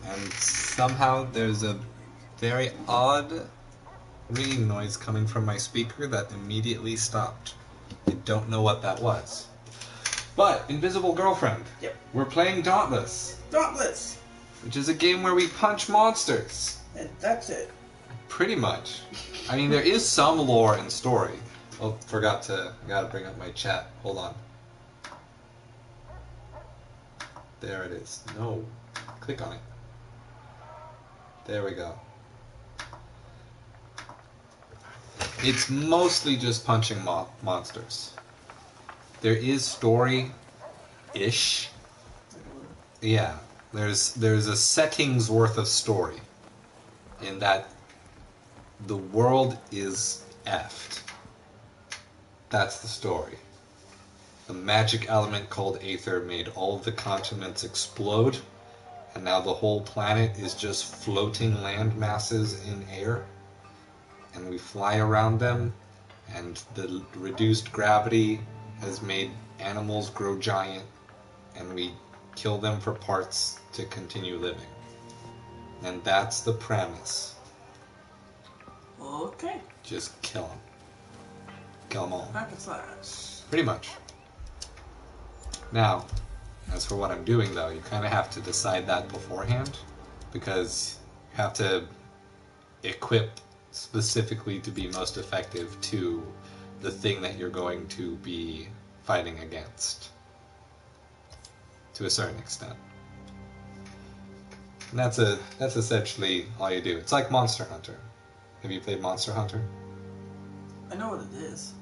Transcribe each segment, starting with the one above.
and somehow there's a very odd ringing noise coming from my speaker that immediately stopped. I don't know what that was. But, Invisible Girlfriend. Yep. We're playing Dauntless. Dauntless! Which is a game where we punch monsters. And that's it. Pretty much. I mean, there is some lore and story. Oh, I gotta bring up my chat. Hold on. There it is. No. Click on it. There we go. It's mostly just punching monsters. There is story-ish. Yeah. There's a setting's worth of story. In that the world is effed. That's the story. The magic element called Aether made all of the continents explode, and now the whole planet is just floating land masses in air, and we fly around them, and the reduced gravity has made animals grow giant, and we kill them for parts to continue living. And that's the premise. Okay. Just kill them. Kill them all. Hack and slash. Pretty much. Now, as for what I'm doing though, you kind of have to decide that beforehand, because you have to equip specifically to be most effective to the thing that you're going to be fighting against. To a certain extent. And that's essentially all you do. It's like Monster Hunter. Have you played Monster Hunter? I know what it is.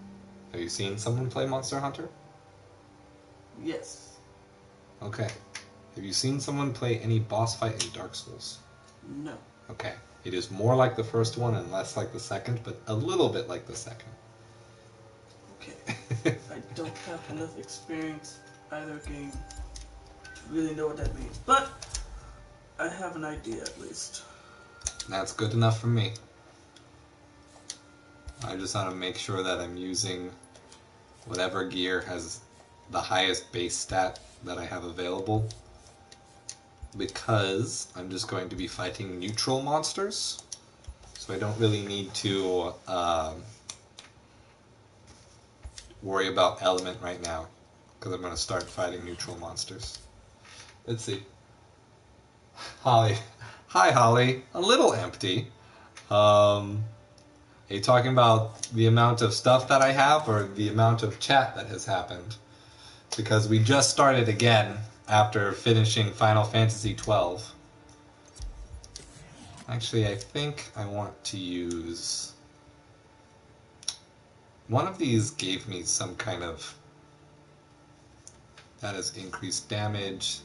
Have you seen someone play Monster Hunter? Yes. Okay. Have you seen someone play any boss fight in Dark Souls? No. Okay. It is more like the first one and less like the second, but a little bit like the second. Okay. I don't have enough experience either game to really know what that means, but I have an idea at least. That's good enough for me. I just want to make sure that I'm using whatever gear has the highest base stat that I have available, because I'm just going to be fighting neutral monsters, so I don't really need to worry about element right now, because I'm going to start fighting neutral monsters. Let's see. Holly. Hi, Holly. A little empty. Are you talking about the amount of stuff that I have, or the amount of chat that has happened? Because we just started again after finishing Final Fantasy XII. Actually, I think I want to use... One of these gave me some kind of... That is increased damage.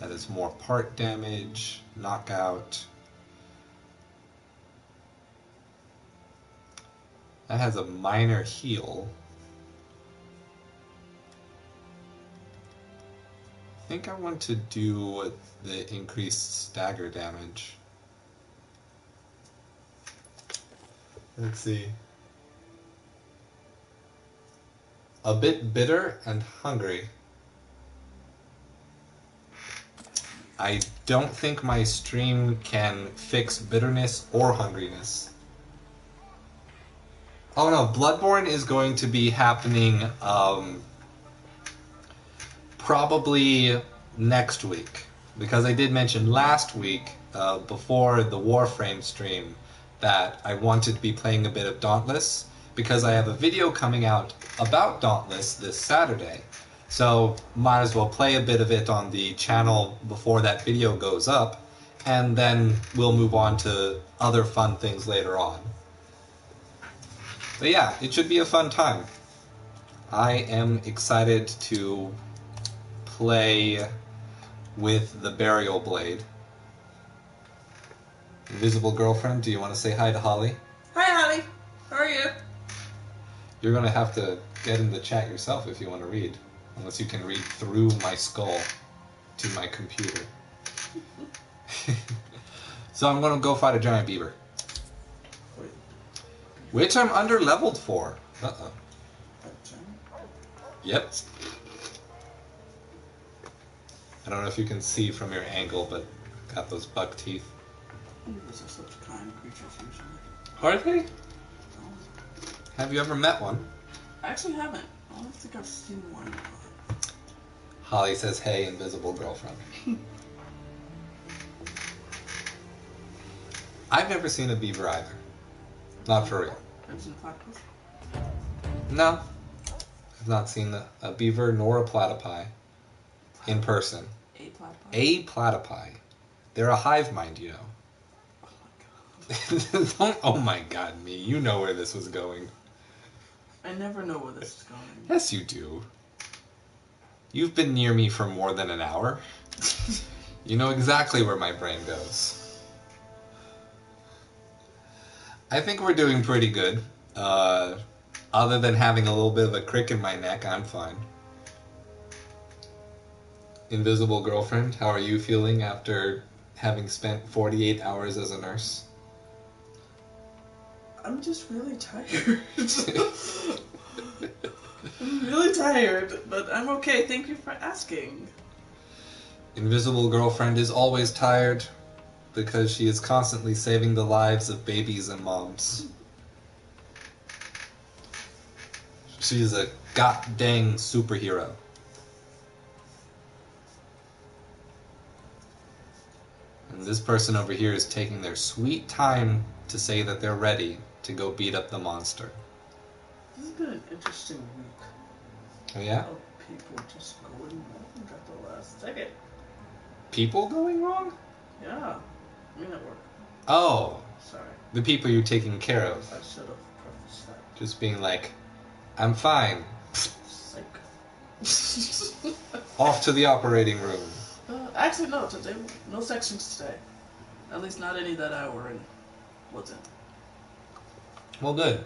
That is more part damage. Knockout. That has a minor heal. I think I want to do the increased stagger damage. Let's see. A bit bitter and hungry. I don't think my stream can fix bitterness or hungriness. Oh no, Bloodborne is going to be happening probably next week. Because I did mention last week, before the Warframe stream, that I wanted to be playing a bit of Dauntless, because I have a video coming out about Dauntless this Saturday. So, might as well play a bit of it on the channel before that video goes up, and then we'll move on to other fun things later on. But yeah, it should be a fun time. I am excited to play with the Burial Blade. Invisible Girlfriend, do you want to say hi to Holly? Hi, Holly. How are you? You're going to have to get in the chat yourself if you want to read. Unless you can read through my skull to my computer. So I'm going to go fight a giant beaver. Which I'm under-leveled for. Uh-oh. Yep. I don't know if you can see from your angle, but Got those buck teeth. Beavers are such kind creatures usually. Are they? Oh. Have you ever met one? I actually haven't. I don't think I've seen one. Holly says, hey, invisible girlfriend. I've never seen a beaver either. Not for real. Have you seen a platypus? No. I've not seen a beaver nor a platypi in person. A platypus? A platypi. They're a hive mind, you know. Oh my god. Don't oh my god me. You know where this was going. I never know where this is going. Yes, you do. You've been near me for more than an hour. You know exactly where my brain goes. I think we're doing pretty good. Other than having a little bit of a crick in my neck, I'm fine. Invisible girlfriend, how are you feeling after having spent 48 hours as a nurse? I'm just really tired. I'm really tired, but I'm okay. Thank you for asking. Invisible girlfriend is always tired because she is constantly saving the lives of babies and moms. She is a god-dang superhero. And this person over here is taking their sweet time to say that they're ready to go beat up the monster. This has been an interesting week. Oh yeah? Of people just going wrong at the last second. People going wrong? Yeah. I mean at work. Oh, Sorry. the people you're taking care of. I should have prefaced that. Just being like, I'm fine. Psych. Off to the operating room. Actually, no. Today, no sections today. At least not any that I were in. Wasn't. Well, good.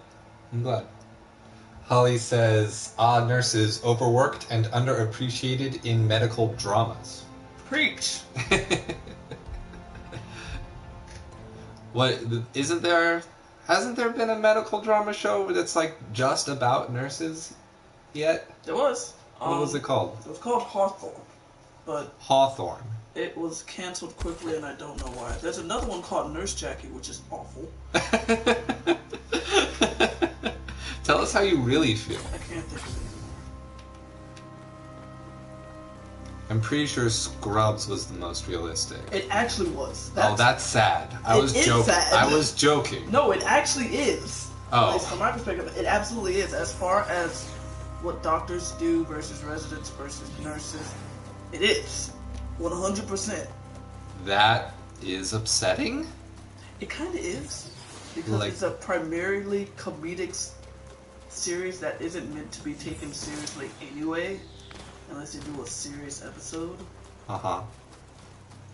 I'm glad. Holly says, nurses, overworked and underappreciated in medical dramas. Preach. What, hasn't there been a medical drama show that's like just about nurses yet? There was. What was it called? It was called Hawthorne. But Hawthorne. it was canceled quickly and I don't know why. There's another one called Nurse Jackie, which is awful. Tell us how you really feel. I can't think of it anymore. I'm pretty sure Scrubs was the most realistic. It actually was. That's sad. I was is joking. sad. I was joking. No, it actually is. Oh. At least from my perspective, it absolutely is. As far as what doctors do versus residents versus nurses, it is. 100%. That is upsetting? It kind of is. Because Like- it's a primarily comedic series that isn't meant to be taken seriously anyway. Unless you do a serious episode. Uh-huh.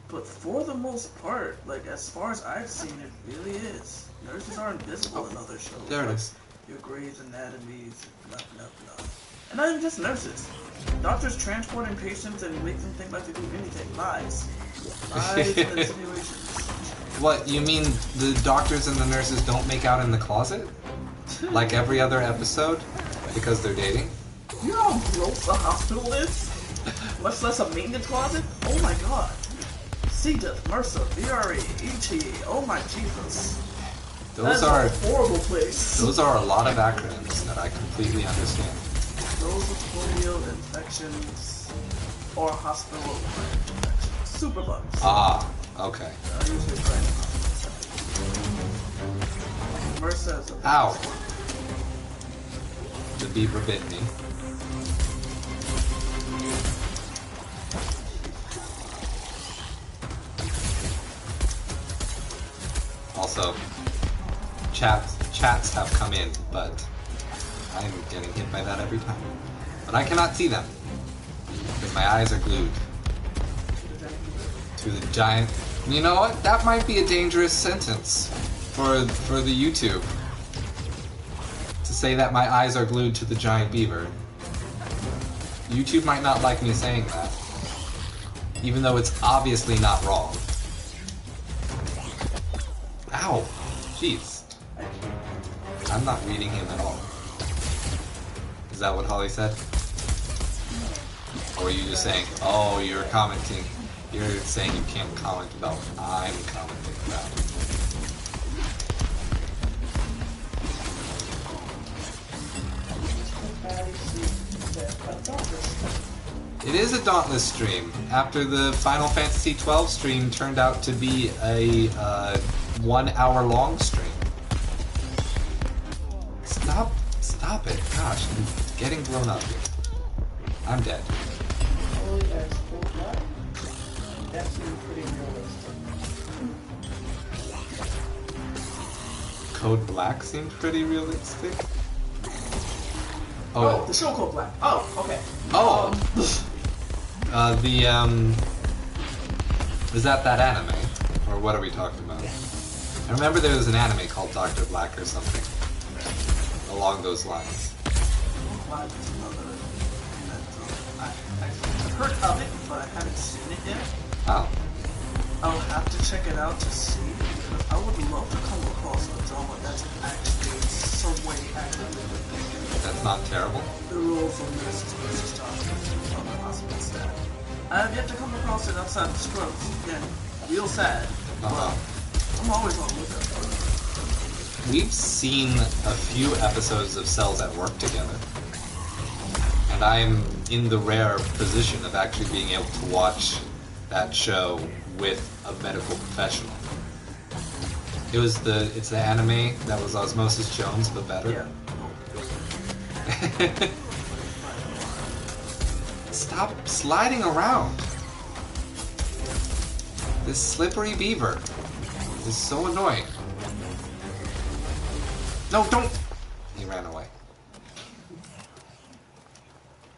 But for the most part, like as far as I've seen, it really is. Nurses are invisible in other shows. There it like is. Your Grey's Anatomies, blah, blah, blah. And not even just nurses. Doctors transporting patients and make them think like they do anything. Lies. Lies and insinuations. What, you mean the doctors and the nurses don't make out in the closet? Like every other episode? Because they're dating? You know how gross a hospital is? Much less a maintenance closet? Oh my god. C. diff, MRSA, VRE, ET, oh my Jesus. Those That's are a horrible place. those are a lot of acronyms that I completely understand. Nosocomial infections or hospital infections. Superbugs. Ah, okay. Usually find MRSA is a Ow. The beaver bit me. Also, chats have come in, but I'm getting hit by that every time. But I cannot see them, because my eyes are glued to the giant... You know what? That might be a dangerous sentence for the YouTube. To say that my eyes are glued to the giant beaver. YouTube might not like me saying that, even though it's obviously not wrong. Ow! Jeez. I'm not reading him at all. Is that what Holly said? Or were you just saying, oh, you're commenting? You're saying you can't comment about what I'm commenting about. It is a Dauntless stream. After the Final Fantasy XII stream turned out to be a 1 hour long stream. Stop it. Gosh, I'm getting blown up here. I'm dead. That seems pretty realistic. Code Black seemed pretty realistic. Oh, the show Code Black. Oh, okay. Oh! Is that anime? Or what are we talking about? I remember there was an anime called Dr. Black or something. Along those lines. I've heard of it, but I haven't seen it yet. Oh. I'll have to check it out to see. I would love to come across a drama that's actually some way actively depicted. That's not terrible. The rules of nurses versus doctors and other hospitals that. I have yet to come across it outside of Scrubs. Again, real sad. But I'm always on the lookout for it. We've seen a few episodes of Cells at Work together. And I'm in the rare position of actually being able to watch that show with a medical professional. It's the anime that was Osmosis Jones, but better. Yeah. Stop sliding around. This slippery beaver is so annoying. No, don't! He ran away.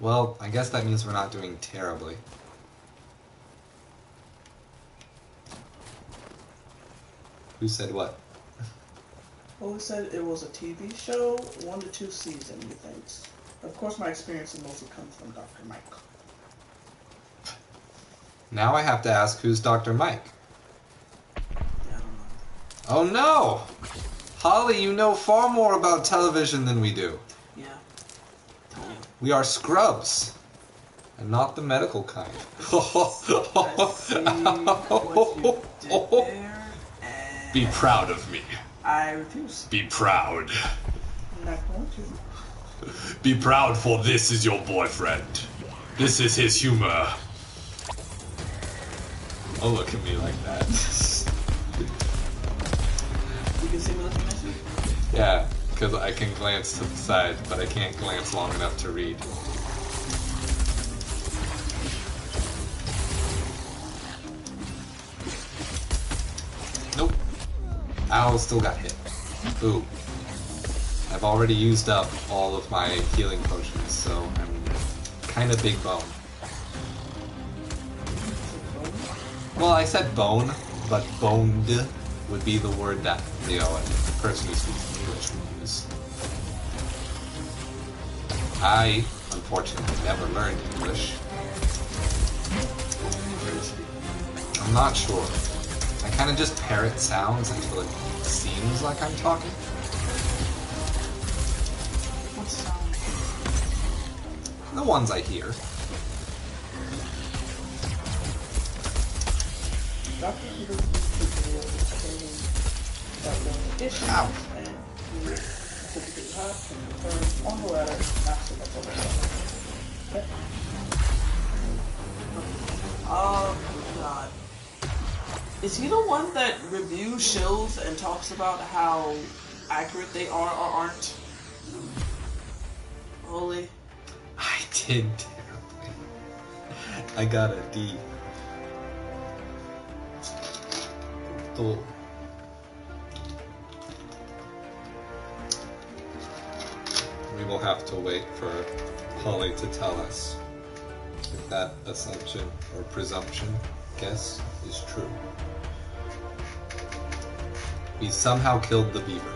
Well, I guess that means we're not doing terribly. Who said what? Well, we said it was a TV show, 1 to 2 seasons, he thinks. Of course, my experience mostly comes from Dr. Mike. Now I have to ask, who's Dr. Mike? Yeah, I don't know. Oh no! Holly, you know far more about television than we do. Yeah. Totally. We are scrubs. And not the medical kind. I see what you did there, and Be proud of me. I refuse. Be proud. I'm not going to. Be proud, for this is your boyfriend. This is his humor. Oh, look at me like that. You can see me looking at you? Yeah, because I can glance to the side, but I can't glance long enough to read. Nope. Ow, still got hit. Ooh. I've already used up all of my healing potions, so I'm kind of big bone. Well, I said bone, but boned would be the word that the person who speaks English would use. I, unfortunately, never learned English. I'm not sure. I kind of just parrot sounds until it seems like I'm talking. What sound? The ones I hear. Dr. Peter explaining about the issues Ow. and he typically hot and return on the ladder after the public. Okay. Oh god. Is he the one that reviews shows and talks about how accurate they are or aren't? Holy. I did terribly. I got a D. Oh. We will have to wait for Holly to tell us if that assumption or presumption, guess, is true. We somehow killed the beaver.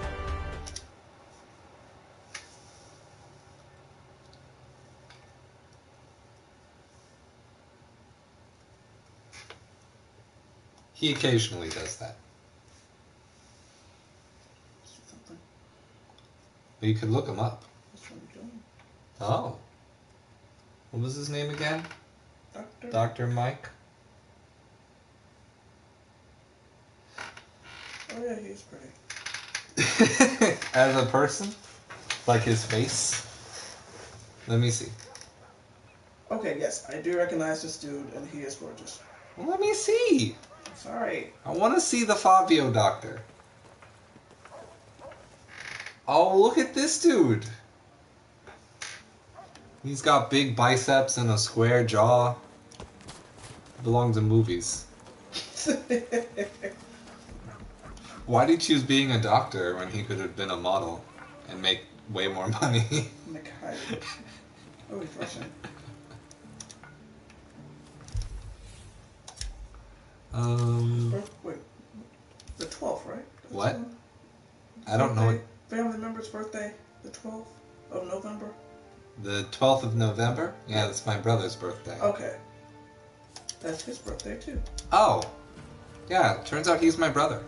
He occasionally does that. Something. You could look him up. That's what I'm doing. Oh. What was his name again? Doctor? Dr. Mike? Oh yeah, he's pretty. As a person? Like his face? Let me see. Okay, yes, I do recognize this dude, and he is gorgeous. Well, let me see. Sorry. I want to see the Fabio doctor. Oh, look at this dude. He's got big biceps and a square jaw. Belongs in movies. Why did he choose being a doctor when he could have been a model and make way more money? McHide. Oh, he's Russian. Wait, the 12th, right? That's What? I don't know. Family member's birthday, the 12th of November. The 12th of November? Yeah, that's my brother's birthday. Okay. That's his birthday, too. Oh. Yeah, turns out he's my brother.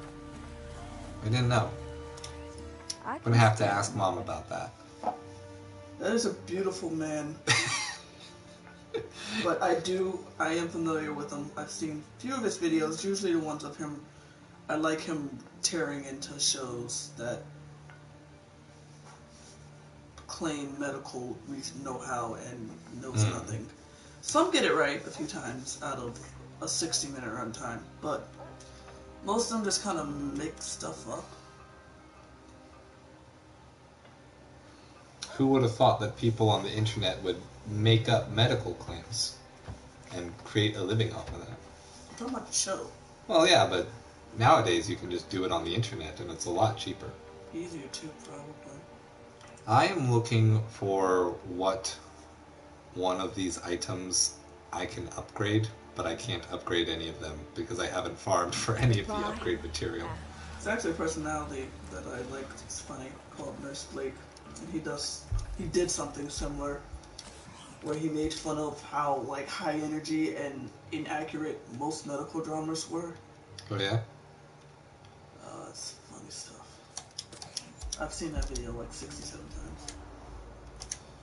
I didn't know. I'm gonna have to ask Mom about that. That is a beautiful man. But I am familiar with him. I've seen a few of his videos, usually the ones of him. I like him tearing into shows that claim medical know-how and knows nothing. Some get it right a few times out of a 60-minute runtime, but most of them just kind of make stuff up. Who would have thought that people on the internet would make up medical claims and create a living off of that? I'm talking about the show. Well, yeah, but nowadays you can just do it on the internet and it's a lot cheaper. Easier too, probably. I am looking for what one of these items I can upgrade, but I can't upgrade any of them because I haven't farmed for any of the upgrade material. It's actually a personality that I like. It's funny, called Nurse Blake. And he did something similar where he made fun of how like high energy and inaccurate most medical dramas were. Oh yeah? It's funny stuff. I've seen that video like 67 times.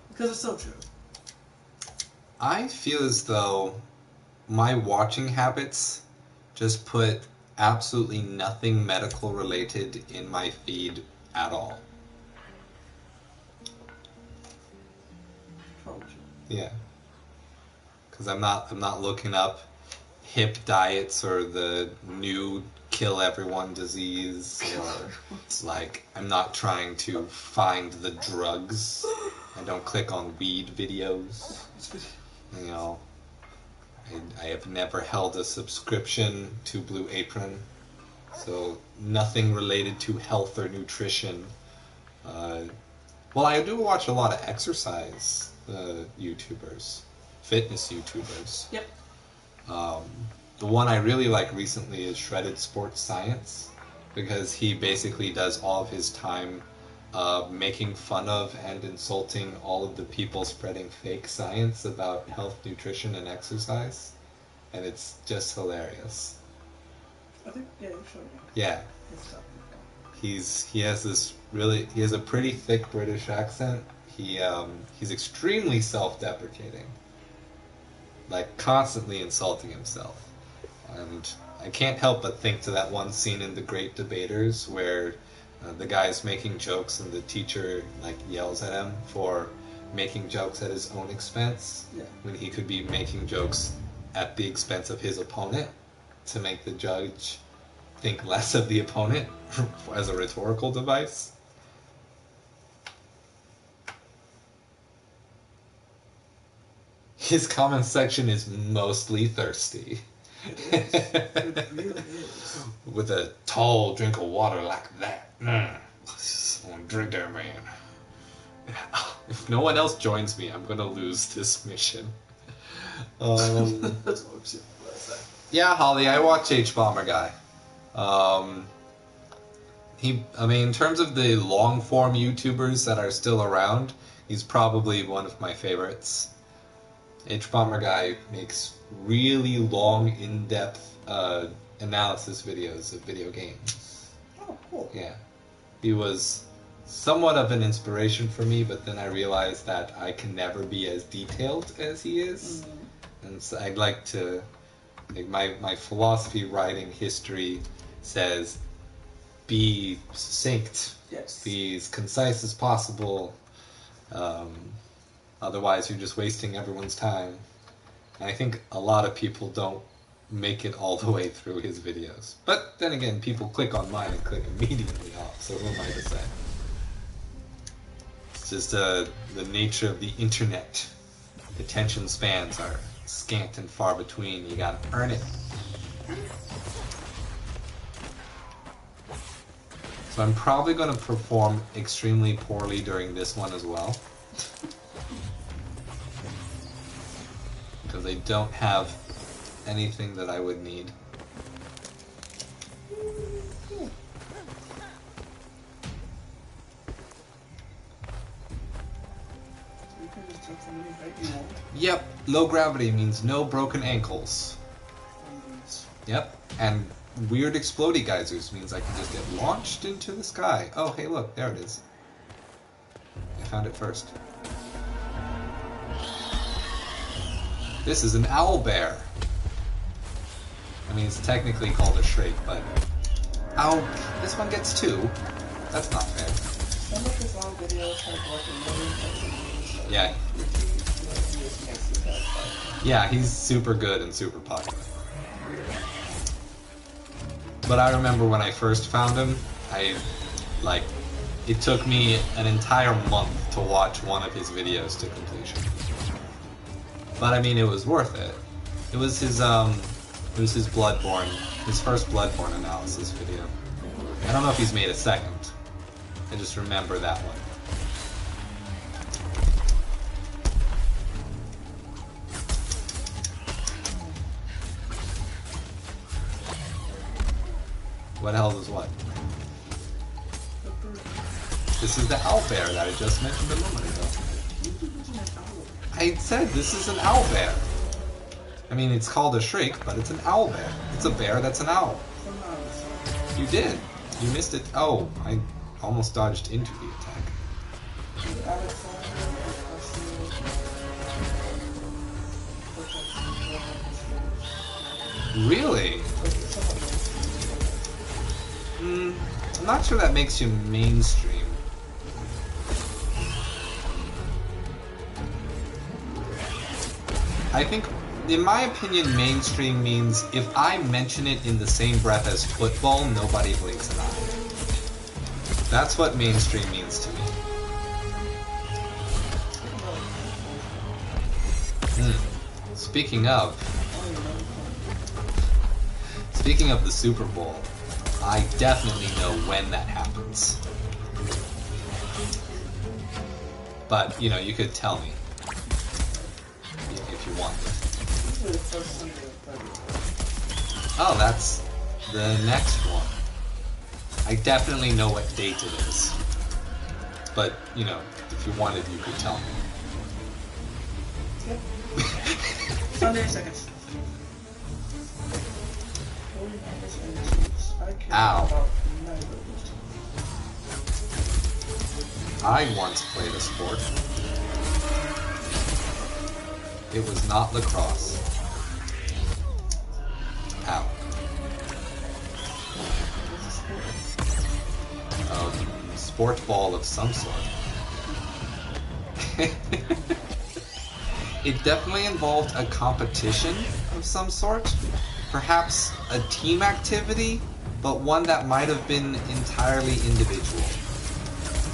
Because it's so true. I feel as though my watching habits just put absolutely nothing medical related in my feed at all. Yeah, because I'm not looking up hip diets or the new kill everyone disease, or like I'm not trying to find the drugs. I don't click on weed videos. You know, I have never held a subscription to Blue Apron, so nothing related to health or nutrition. Well, I do watch a lot of exercise YouTubers, fitness YouTubers. Yep. The one I really like recently is Shredded Sports Science, because he basically does all of his time making fun of and insulting all of the people spreading fake science about health, nutrition, and exercise, and it's just hilarious. I think, yeah, you showed me. Yeah. He has a pretty thick British accent. He's extremely self-deprecating, like constantly insulting himself, and I can't help but think to that one scene in The Great Debaters where the guy's making jokes and the teacher like yells at him for making jokes at his own expense, when he could be making jokes at the expense of his opponent to make the judge think less of the opponent as a rhetorical device. His comment section is mostly thirsty. It is. It really is. With a tall drink of water like that. I want to drink that, man. If no one else joins me, I'm gonna lose this mission. That's what I'm saying. Yeah, Holly, I watch H-Bomber Guy. In terms of the long-form YouTubers that are still around, he's probably one of my favorites. H-Bomber Guy makes really long, in-depth analysis videos of video games. Oh, cool. Yeah. He was somewhat of an inspiration for me, but then I realized that I can never be as detailed as he is. Mm-hmm. And so I'd like to... Like my philosophy writing history says be succinct, Yes. be as concise as possible. Otherwise, you're just wasting everyone's time. And I think a lot of people don't make it all the way through his videos. But then again, people click on mine and click immediately off, so who am I to say? It's just the nature of the internet. Attention spans are scant and far between. You gotta earn it. So I'm probably going to perform extremely poorly during this one as well. Because I don't have anything that I would need. Yep, low gravity means no broken ankles. Yep, and weird explodey geysers means I can just get launched into the sky. Oh, hey look, there it is. I found it first. This is an owl bear. I mean, it's technically called a shrike, but... Ow, this one gets 2. That's not fair. Some of his long videos have like a million views. Yeah. Yeah, he's super good and super popular. But I remember when I first found him, it took me an entire month to watch one of his videos to completion. But I mean, it was worth it. It was his Bloodborne, his first Bloodborne analysis video. I don't know if he's made a second. I just remember that one. What the hell is what? This is the owlbear that I just mentioned a moment ago. I said this is an owlbear. I mean, it's called a shrike, but it's an owlbear. It's a bear that's an owl. You did. You missed it. Oh, I almost dodged into the attack. Really? I'm not sure that makes you mainstream. I think, in my opinion, mainstream means if I mention it in the same breath as football, nobody blinks an eye. That's what mainstream means to me. Speaking of the Super Bowl, I definitely know when that happens. But, you know, you could tell me if you want. Oh, that's the next one. I definitely know what date it is. But, you know, if you wanted, you could tell me. Sunday seconds. Ow. I once played a sport. It was not lacrosse. Ow. A sport ball of some sort. It definitely involved a competition of some sort. Perhaps a team activity, but one that might have been entirely individual.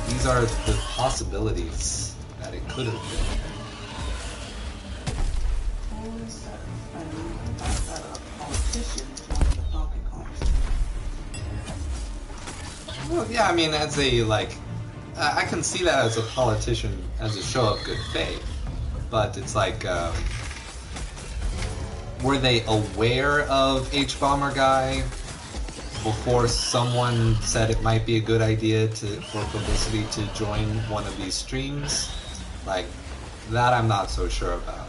These are the possibilities that it could have been. Well, yeah, I mean, as a, I can see that as a politician, as a show of good faith. But it's like, were they aware of H-Bomber Guy before someone said it might be a good idea for publicity to join one of these streams? Like, that I'm not so sure about.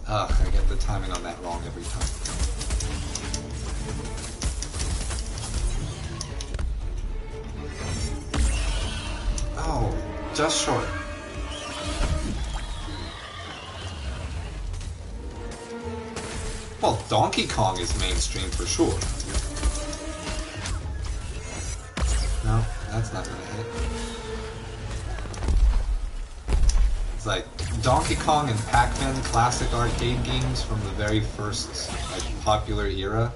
Ugh, I get the timing on that wrong every time. Oh, just short. Well, Donkey Kong is mainstream for sure. No, that's not gonna hit. It's like Donkey Kong and Pac-Man, classic arcade games from the very first like popular era.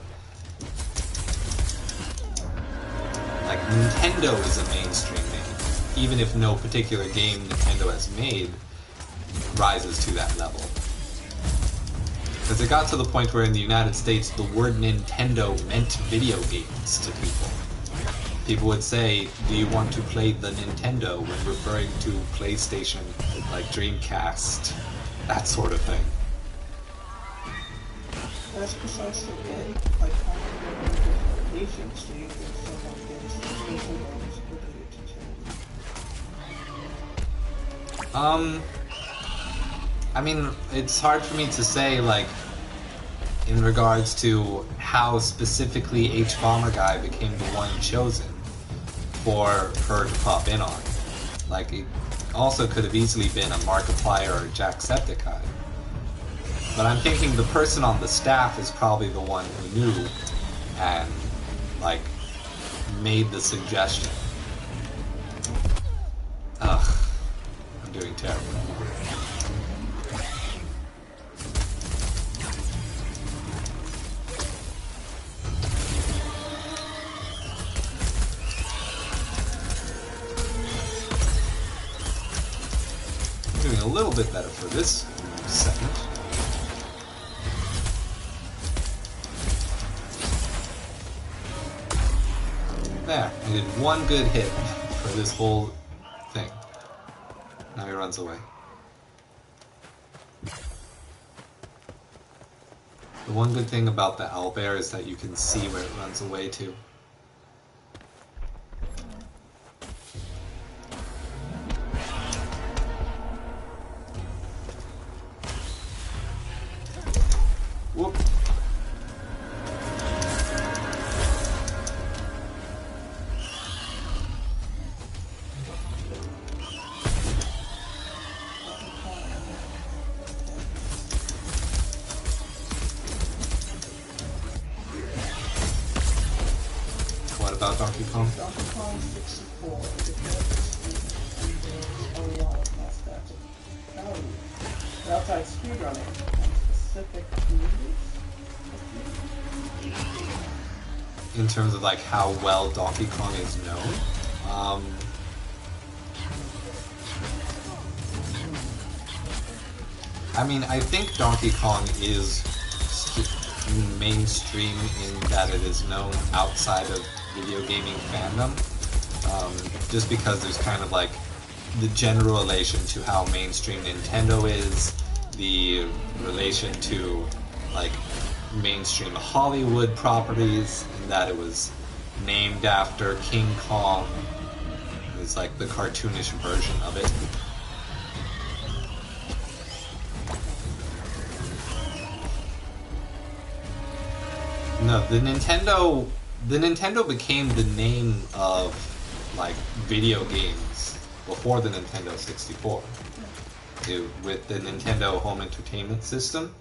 Like Nintendo is a mainstream name, even if no particular game Nintendo has made rises to that level. Because it got to the point where in the United States the word Nintendo meant video games to people. People would say, do you want to play the Nintendo when referring to PlayStation, like Dreamcast, that sort of thing. That's precisely it. Like, how can you different nations do you think someone gets social norms related to charity? I mean, it's hard for me to say, like, in regards to how specifically H-Bomber Guy became the one chosen for her to pop in on. Like, it also could have easily been a Markiplier or Jacksepticeye. But I'm thinking the person on the staff is probably the one who knew and, like, made the suggestion. Ugh, I'm doing terrible. Doing a little bit better for this second. There, I did one good hit for this whole thing. Now he runs away. The one good thing about the owlbear is that you can see where it runs away to. Whoop. What about Donkey Kong? Donkey Kong 64, because a lot of nostalgic value. Outside speedrunning and specific communities. In terms of like how well Donkey Kong is known. I mean, I think Donkey Kong is mainstream in that it is known outside of video gaming fandom. Just because there's kind of like the general relation to how mainstream Nintendo is, the relation to like mainstream Hollywood properties, in that it was named after King Kong. It's like the cartoonish version of it. No, the Nintendo became the name of like video games before the Nintendo 64. With the Nintendo home entertainment system,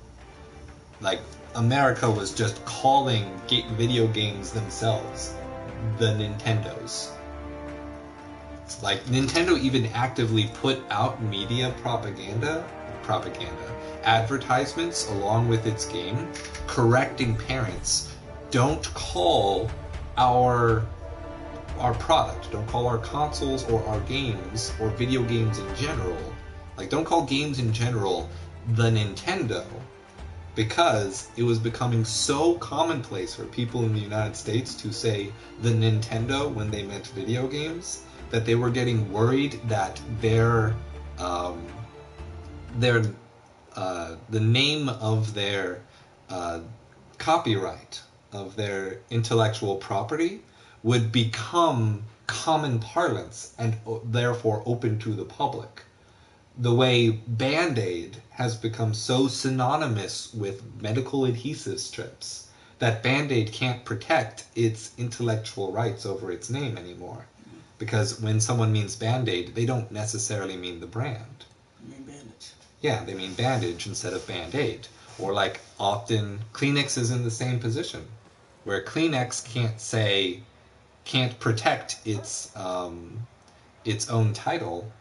like America was just calling video games themselves the Nintendos. Like Nintendo even actively put out media propaganda, advertisements along with its game, correcting parents, don't call our product, don't call our consoles or our games or video games in general, like don't call games in general the Nintendo, because it was becoming so commonplace for people in the United States to say the Nintendo when they meant video games, that they were getting worried that the name of their copyright, of their intellectual property, would become common parlance and therefore open to the public. The way Band-Aid has become so synonymous with medical adhesive strips that Band-Aid can't protect its intellectual rights over its name anymore. Because when someone means Band-Aid, they don't necessarily mean the brand. You mean bandage. Yeah, they mean bandage instead of Band-Aid. Or like often Kleenex is in the same position, where Kleenex can't protect its own title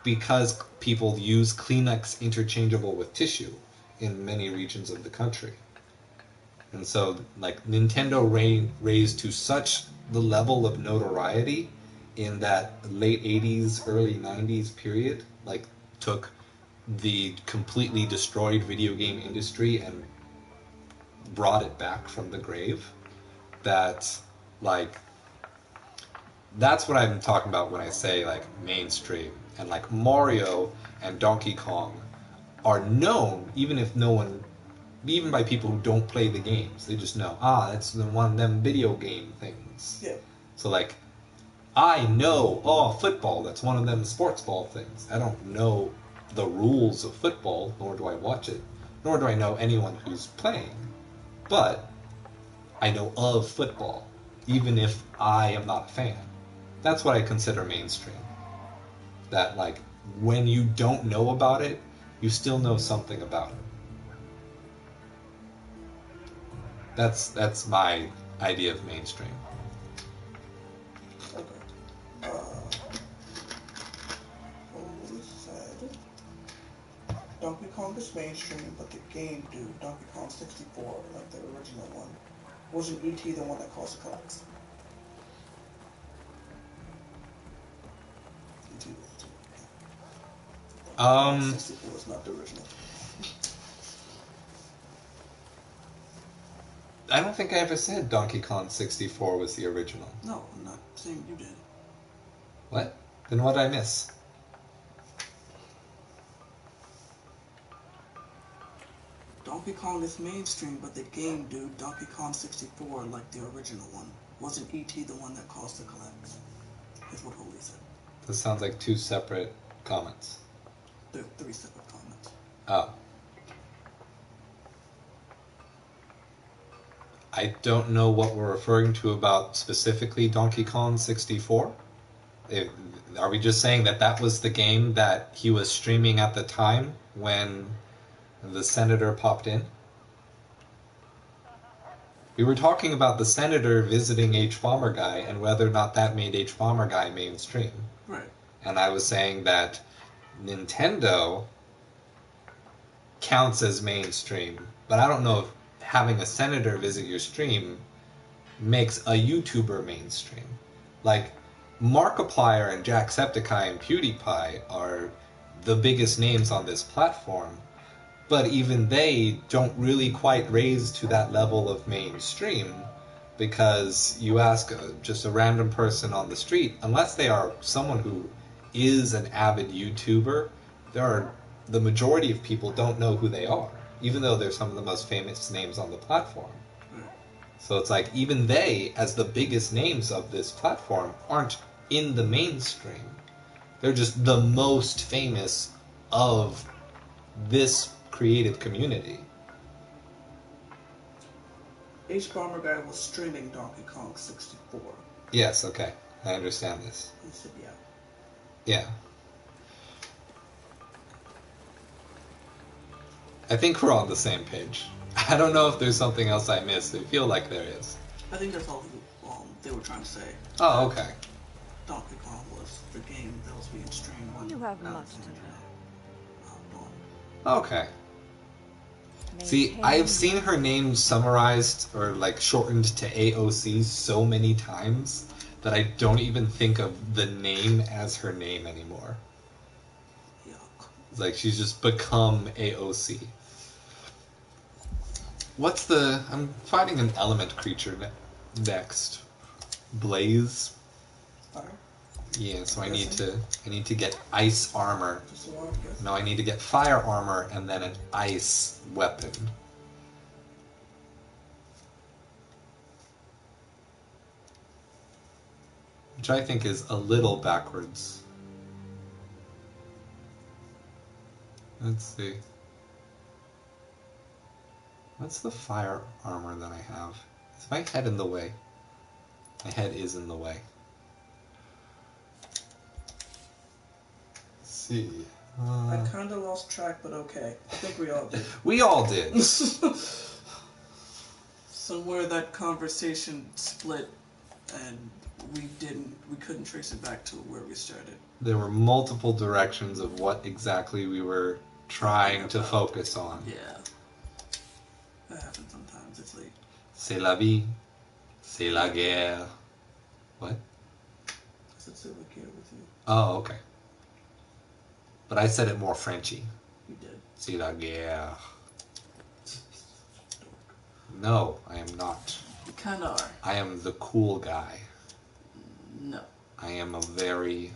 because people use Kleenex interchangeable with tissue in many regions of the country. And so, like, Nintendo raised to such the level of notoriety in that late 80s, early 90s period, like, took the completely destroyed video game industry and brought it back from the grave, that, like, that's what I'm talking about when I say, like, mainstream. And, like, Mario and Donkey Kong are known, even if no one, even by people who don't play the games. They just know, that's one of them video game things. Yeah. So, like, I know, football, that's one of them sports ball things. I don't know the rules of football, nor do I watch it, nor do I know anyone who's playing. But I know of football, even if I am not a fan. That's what I consider mainstream. That, like, when you don't know about it, you still know something about it. That's my idea of mainstream. Okay. Holy said Donkey Kong is mainstream, but the game, dude, Donkey Kong 64, like the original one, wasn't E.T. the one that caused the collapse? E.T. was 64 is not the original. I don't think I ever said Donkey Kong 64 was the original. No, I'm not saying you did. What? Then what did I miss? Donkey Kong is mainstream, but the game, dude, Donkey Kong 64, like the original one, wasn't E.T. the one that caused the collapse. Is what Holy said. This sounds like two separate comments. There are 3 separate comments. Oh. I don't know what we're referring to about specifically Donkey Kong 64. Are we just saying that that was the game that he was streaming at the time when the senator popped in? We were talking about the senator visiting H. Bomber Guy and whether or not that made H. Bomber Guy mainstream. Right. And I was saying that Nintendo counts as mainstream, but I don't know if having a senator visit your stream makes a YouTuber mainstream. Like, Markiplier and Jacksepticeye and PewDiePie are the biggest names on this platform, but even they don't really quite raise to that level of mainstream, because you ask just a random person on the street, unless they are someone who is an avid YouTuber, the majority of people don't know who they are, even though they're some of the most famous names on the platform. So it's like, even they, as the biggest names of this platform, aren't in the mainstream. They're just the most famous of this creative community. H. Bomber Guy was streaming Donkey Kong 64. Yes, okay. I understand this. He said, yeah. Yeah. I think we're on the same page. I don't know if there's something else I missed. I feel like there is. I think that's all they were trying to say. Oh, okay. Donkey Kong was the game that was being streamed on. You have now much it's to internet. Okay. See, I have seen her name summarized or like shortened to AOC so many times that I don't even think of the name as her name anymore. Yuck. It's like she's just become AOC. I'm fighting an element creature next. Blaze. Fire? Yeah, so I need to get ice armor. Just a wild guess. No, I need to get fire armor and then an ice weapon. Which I think is a little backwards. Let's see. What's the fire armor that I have? Is my head in the way? My head is in the way. Let's see. I kind of lost track, but okay. I think we all did. We all did. Somewhere that conversation split, and we couldn't trace it back to where we started. There were multiple directions of what exactly we were trying to focus on. Yeah. That happens sometimes. It's late. C'est la vie. C'est la guerre. What? I said c'est la guerre with you. Oh, okay. But I said it more Frenchy. You did. C'est la guerre. No, I am not. You kind of are. I am the cool guy. No. I am a very,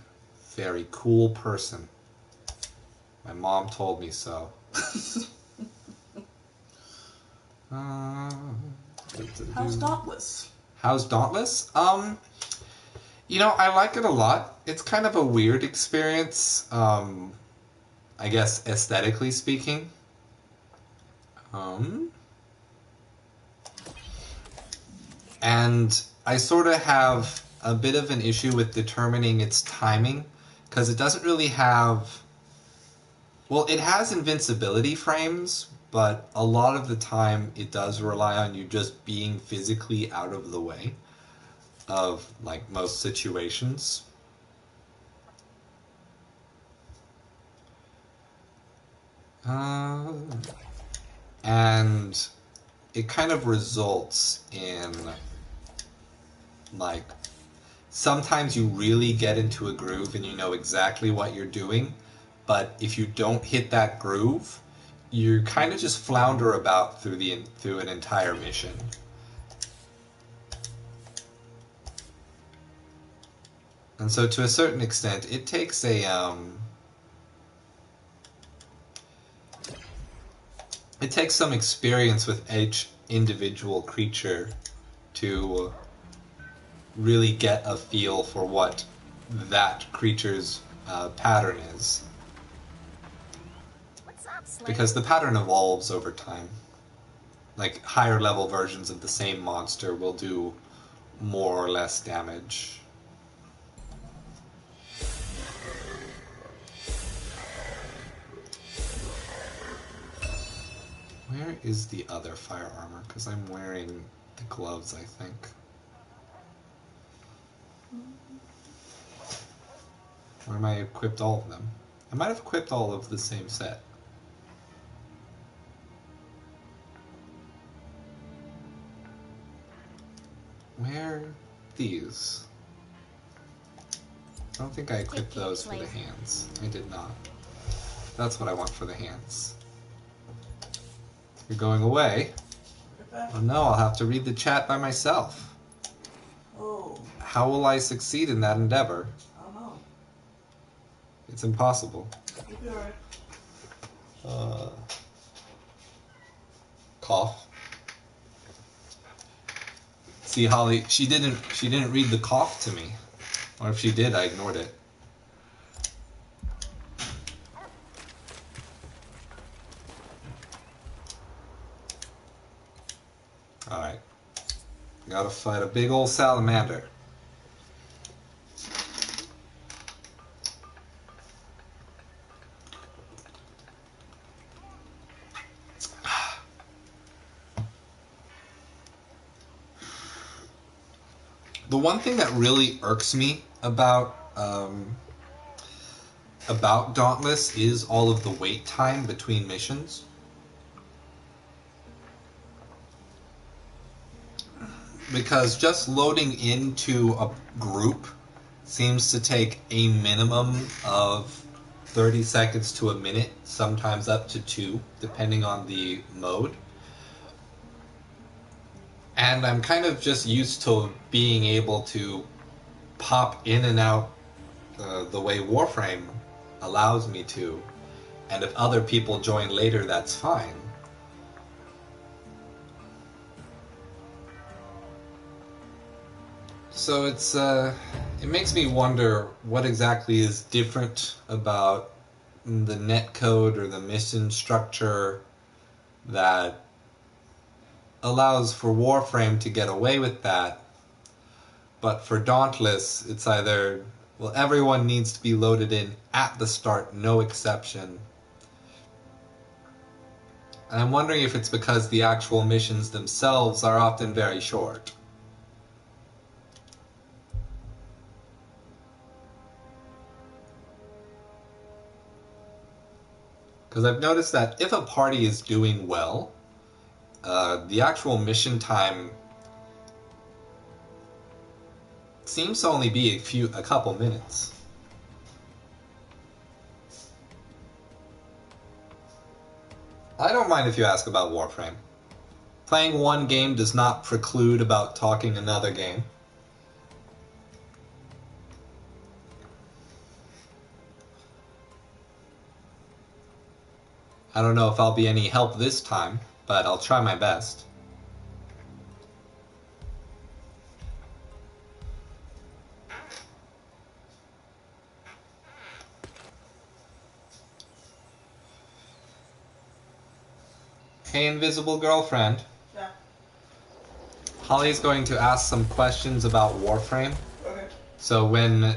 very cool person. My mom told me so. How's Dauntless? How's Dauntless? You know, I like it a lot. It's kind of a weird experience, I guess aesthetically speaking. And I sort of have a bit of an issue with determining its timing, because it doesn't really have... Well, it has invincibility frames, but a lot of the time it does rely on you just being physically out of the way of, like, most situations. And it kind of results in, like, sometimes you really get into a groove and you know exactly what you're doing, but if you don't hit that groove, you kind of just flounder about through an entire mission. And so to a certain extent, it takes a it takes some experience with each individual creature to really get a feel for what that creature's pattern is. Because the pattern evolves over time. Like, higher level versions of the same monster will do more or less damage. Where is the other fire armor? Because I'm wearing the gloves, I think. Or am I equipped all of them? I might have equipped all of the same set. Where are these? I don't think I equipped those for the hands. I did not. That's what I want for the hands. You're going away? Oh no, I'll have to read the chat by myself. Oh. How will I succeed in that endeavor? I don't know. It's impossible. You'll be alright. Cough. See, Holly, she didn't read the cough to me. Or if she did, I ignored it. Alright. Gotta fight a big old salamander. The one thing that really irks me about Dauntless is all of the wait time between missions. Because just loading into a group seems to take a minimum of 30 seconds to a minute, sometimes up to 2, depending on the mode. And I'm kind of just used to being able to pop in and out the way Warframe allows me to. And if other people join later, that's fine. So it makes me wonder what exactly is different about the netcode or the mission structure that allows for Warframe to get away with that, but for Dauntless, it's either Well, everyone needs to be loaded in at the start, no exception. And I'm wondering if it's because the actual missions themselves are often very short. Because I've noticed that if a party is doing well, the actual mission time seems to only be a couple minutes. I don't mind if you ask about Warframe. Playing one game does not preclude about talking another game. I don't know if I'll be any help this time, but I'll try my best. Hey, invisible girlfriend. Yeah. Holly's going to ask some questions about Warframe. Okay. So when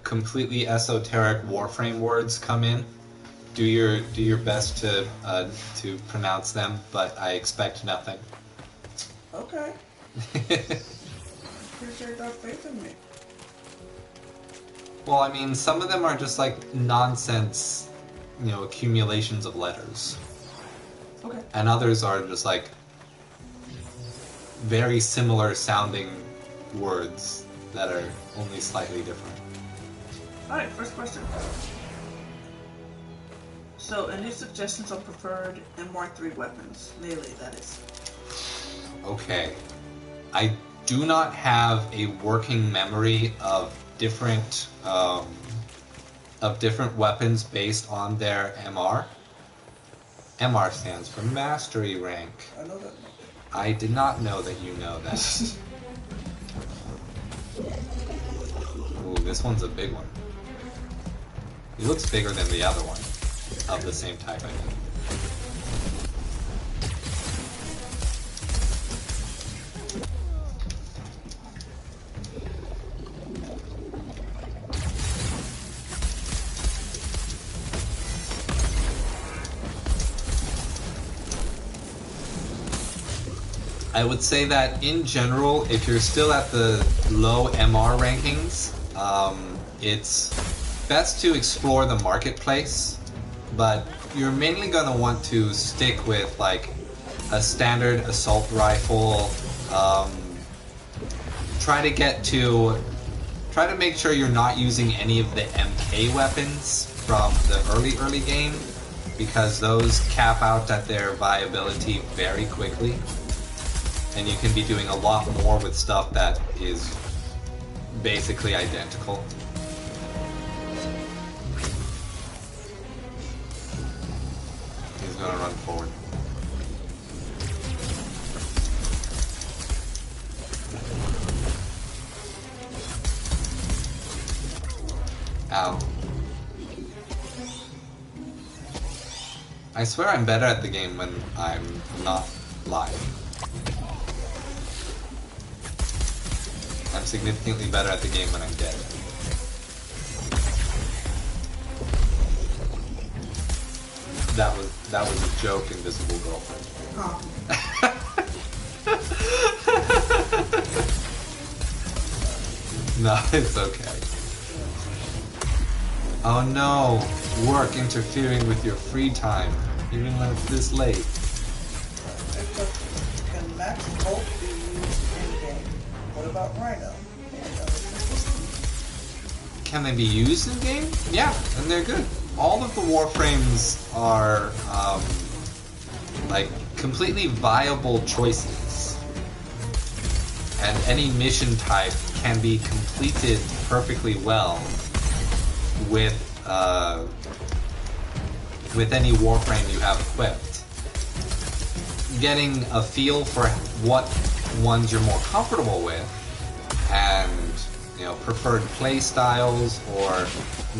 completely esoteric Warframe words come in, do your best to pronounce them, but I expect nothing. Okay. Appreciate that faith in me. Well, I mean, some of them are just like nonsense, accumulations of letters. Okay. And others are just like very similar sounding words that are only slightly different. Alright, first question. So, any suggestions on preferred Mark III weapons? Melee, that is. Okay. I do not have a working memory of different weapons based on their MR. MR stands for Mastery Rank. I know that. I did not know that you know that. Ooh, this one's a big one. He looks bigger than the other one. Of the same type, I think. I would say that in general, if you're still at the low MR rankings, it's best to explore the marketplace, but you're mainly going to want to stick with like a standard assault rifle. Try to make sure you're not using any of the MK weapons from the early game, because those cap out at their viability very quickly. And you can be doing a lot more with stuff that is basically identical. He's gonna run forward. Ow. I swear I'm better at the game when I'm not live. I'm significantly better at the game when I'm dead. That was a joke, invisible girlfriend. Oh. No, it's okay. Oh no, work interfering with your free time, even when it's this late. Can max bolt be used in-game? What about Rhino? Can they be used in game? Yeah, and they're good. All of the Warframes are like completely viable choices, and any mission type can be completed perfectly well with any Warframe you have equipped. Getting a feel for what ones you're more comfortable with, and preferred play styles or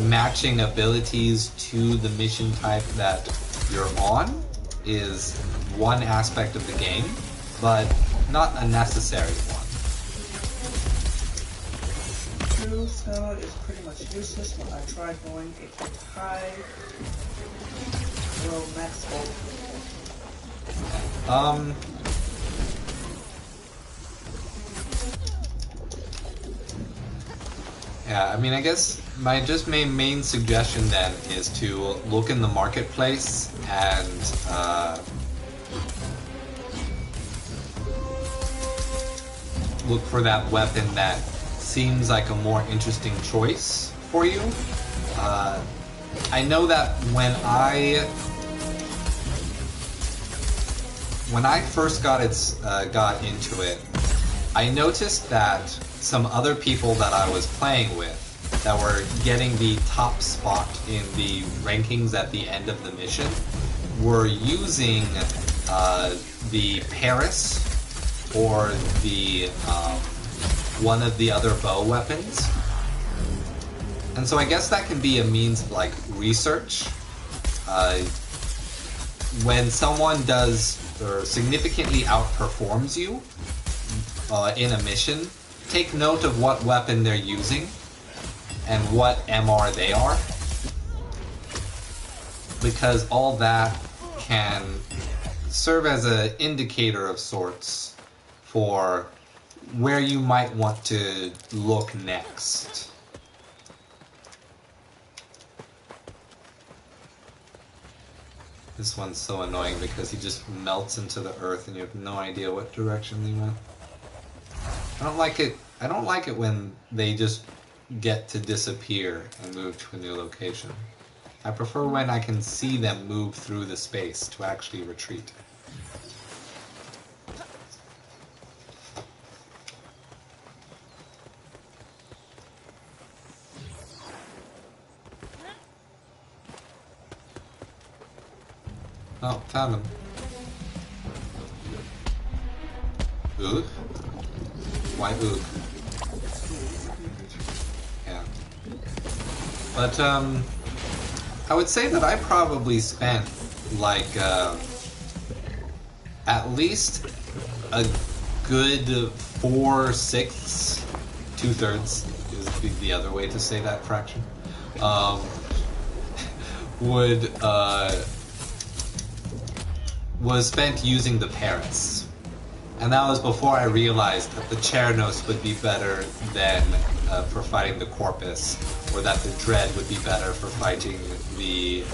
matching abilities to the mission type that you're on is one aspect of the game, but not a necessary one. To 2 stamina is pretty much useless when I try going a bit high. Well, max ult. Yeah, I mean, I guess my main suggestion then is to look in the marketplace and look for that weapon that seems like a more interesting choice for you. I know that when I first got into it, I noticed that some other people that I was playing with that were getting the top spot in the rankings at the end of the mission were using the Paris or the one of the other bow weapons. And so I guess that can be a means of like research. When someone does or significantly outperforms you in a mission, take note of what weapon they're using and what MR they are, because all that can serve as an indicator of sorts for where you might want to look next. This one's so annoying because he just melts into the earth and you have no idea what direction he went. I don't like it when they just get to disappear and move to a new location. I prefer when I can see them move through the space to actually retreat. Oh, found him. Oog? Why oog? Yeah. But, I would say that I probably spent, like, at least a good 4/6, 2/3 is the other way to say that fraction, was spent using the Paris. And that was before I realized that the Chernos would be better than for fighting the Corpus, or that the Dread would be better for fighting the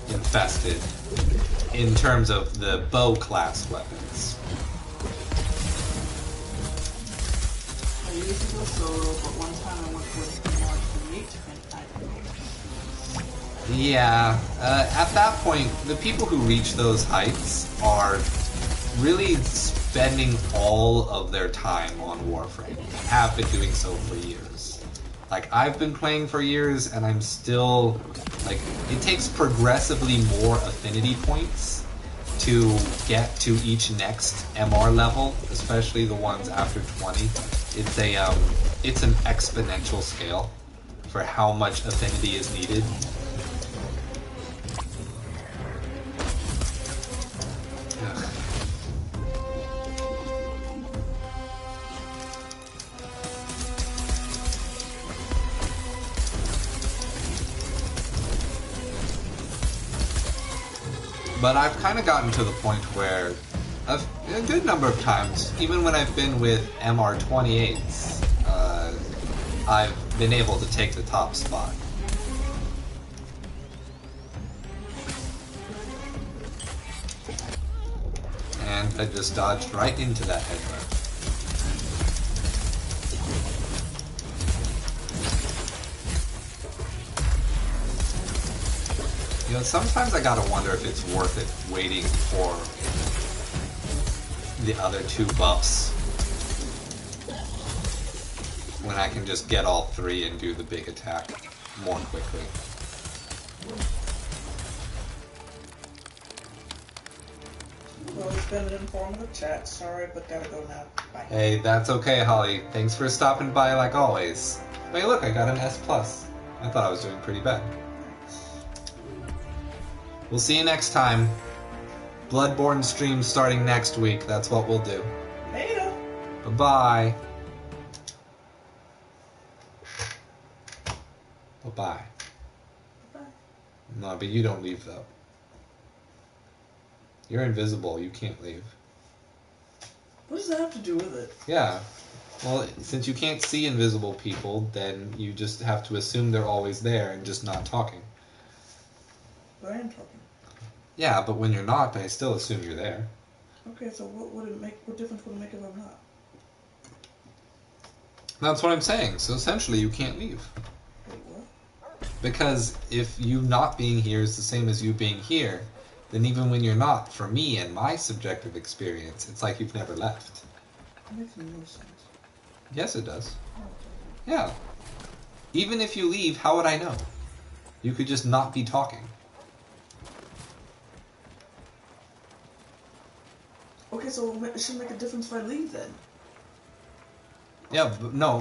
Infested, in terms of the bow class weapons. I used to go solo, but one time I went with more meat and I Yeah, at that point, the people who reach those heights are really spending all of their time on Warframe. Have been doing so for years. Like, I've been playing for years, and I'm still, like, it takes progressively more affinity points to get to each next MR level, especially the ones after 20. It's an exponential scale for how much affinity is needed. But I've kind of gotten to the point where a good number of times, even when I've been with MR28s, I've been able to take the top spot. And I just dodged right into that headbutt. You know, sometimes I gotta wonder if it's worth it waiting for the other two buffs when I can just get all three and do the big attack more quickly. Well, it's been an informative chat. Sorry, but gotta go now. Bye. Hey, that's okay, Holly. Thanks for stopping by like always. Hey, look, I got an S+. I thought I was doing pretty bad. We'll see you next time. Bloodborne stream starting next week. That's what we'll do. Later. Bye-bye. Bye-bye. Bye. No, but you don't leave, though. You're invisible. You can't leave. What does that have to do with it? Yeah. Well, since you can't see invisible people, then you just have to assume they're always there and just not talking. But I am talking. Yeah, but when you're not, I still assume you're there. Okay, so what difference would it make if I'm not? That's what I'm saying. So essentially, you can't leave. Wait, what? Because if you not being here is the same as you being here, then even when you're not, for me and my subjective experience, it's like you've never left. That makes no sense. Yes, it does. Oh, Yeah. Even if you leave, how would I know? You could just not be talking. okay, so it shouldn't make a difference if I leave then. Yeah, but no,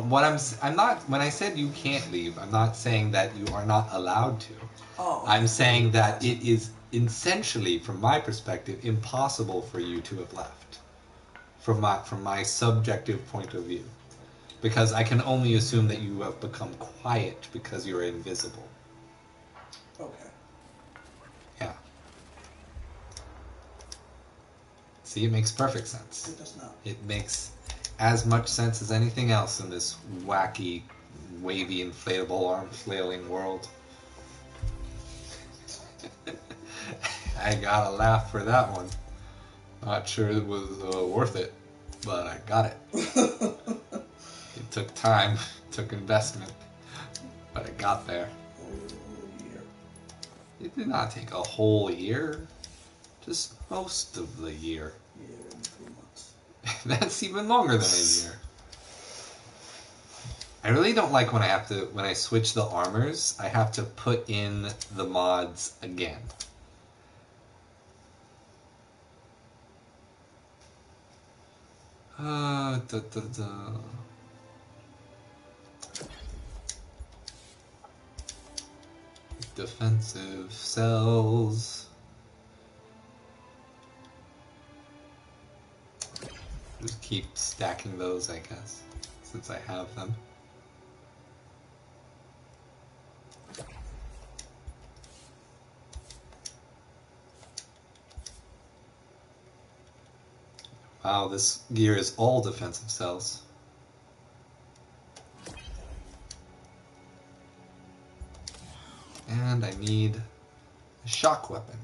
I'm not, when I said you can't leave, I'm not saying that you are not allowed to. Oh. I'm saying that it is essentially, from my perspective, impossible for you to have left. From my subjective point of view. Because I can only assume that you have become quiet because you're invisible. Okay. Yeah. See, it makes perfect sense. It does not. It makes as much sense as anything else in this wacky, wavy, inflatable, arm flailing world. I got a laugh for that one. Not sure it was worth it, but I got it. It took time, took investment, but I got there. A whole year. It did not take a whole year, just most of the year. Year and 2 months. That's even longer than a year. I really don't like when I switch the armors, I have to put in the mods again. Defensive cells. Just keep stacking those, I guess, since I have them. Wow, this gear is all defensive cells. And I need a shock weapon.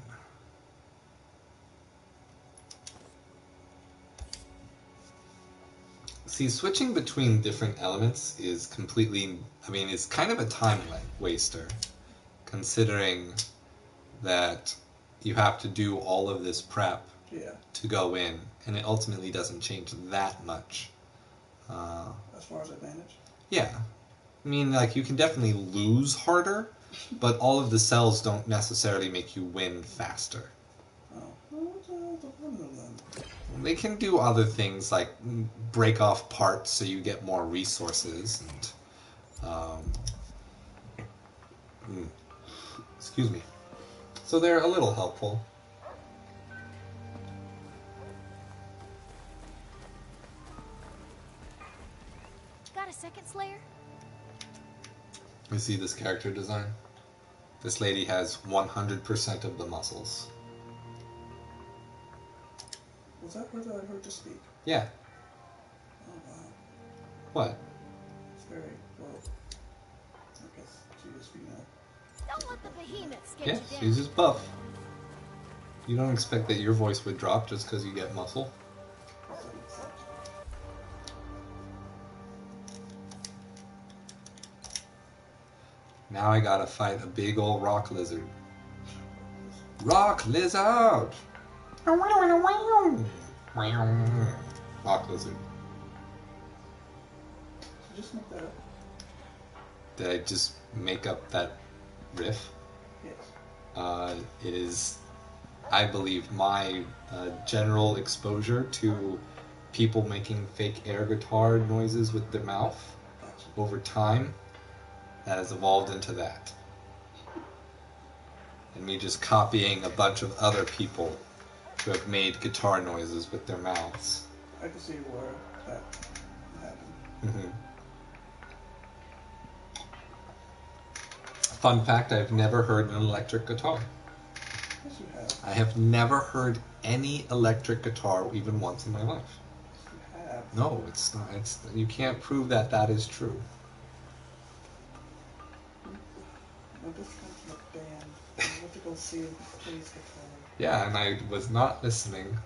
See, switching between different elements is completely, it's kind of a time waster, considering that you have to do all of this prep to go in, and it ultimately doesn't change that much. As far as advantage? Yeah. You can definitely lose harder, but all of the cells don't necessarily make you win faster. Oh. Well, what's the point of them? They can do other things like break off parts so you get more resources and excuse me. So they're a little helpful. Got a second Slayer? You see this character design? This lady has 100% of the muscles. Was that her that I heard to speak? Yeah. Oh, wow. What? It's very, well, I guess she is female. Don't let the behemoths get Yeah, you down. she's just buff. You don't expect that your voice would drop just because you get muscle? Now I gotta fight a big old rock lizard. Rock lizard! Rock lizard. Did you just make that up? Did I just make up that riff? Yes. It is, I believe, my general exposure to people making fake air guitar noises with their mouth over time that has evolved into that. And me just copying a bunch of other people who have made guitar noises with their mouths. I can see where that happened. Mm-hmm. Fun fact, I've never heard an electric guitar. Yes, you have. I have never heard any electric guitar even once in my life. You have. No, it's not. You can't prove that that is true. My best friend's in a band. I went to go see him play his guitar. Yeah, and I was not listening.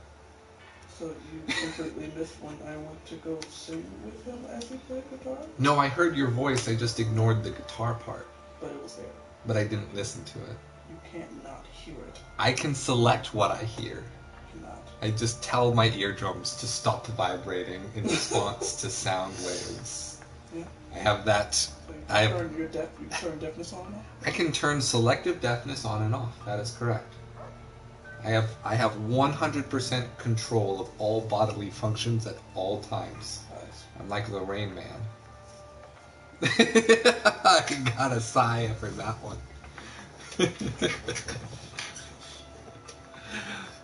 So you completely missed when I went to go sing with him as he played guitar? No, I heard your voice. I just ignored the guitar part. But it was there. But I didn't listen to it. You can't not hear it. I can select what I hear. You cannot. I just tell my eardrums to stop vibrating in response to sound waves. Yeah. I have that. So you turn deafness on and off? I can turn selective deafness on and off. That is correct. I have 100% control of all bodily functions at all times. Nice. I'm like the Rain Man. I got a sigh for that one.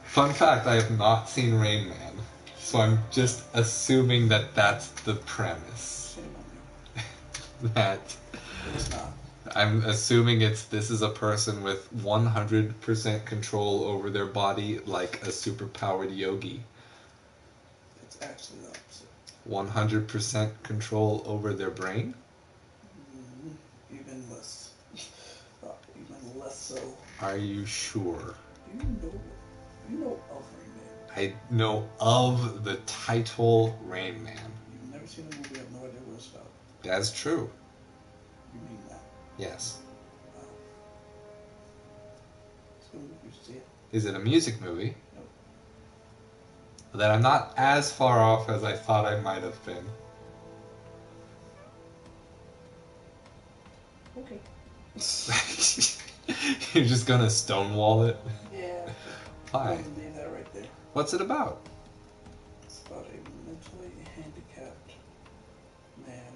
Fun fact, I have not seen Rain Man, so I'm just assuming that that's the premise. Shame on you. That It's not. I'm assuming this is a person with 100% control over their body, like a superpowered yogi. It's actually the opposite. 100% control over their brain? Even less. Even less so. Are you sure? You know of Rain Man. I know of the title Rain Man. You've never seen the movie, I have no idea what it's about. That's true. You mean that? Yes. Wow. It's good movie, you should see it. Is it a music movie? Nope. Then I'm not as far off as I thought I might have been. Okay. You're just gonna stonewall it? Yeah. Why? Leave that right there. What's it about? It's about a mentally handicapped man.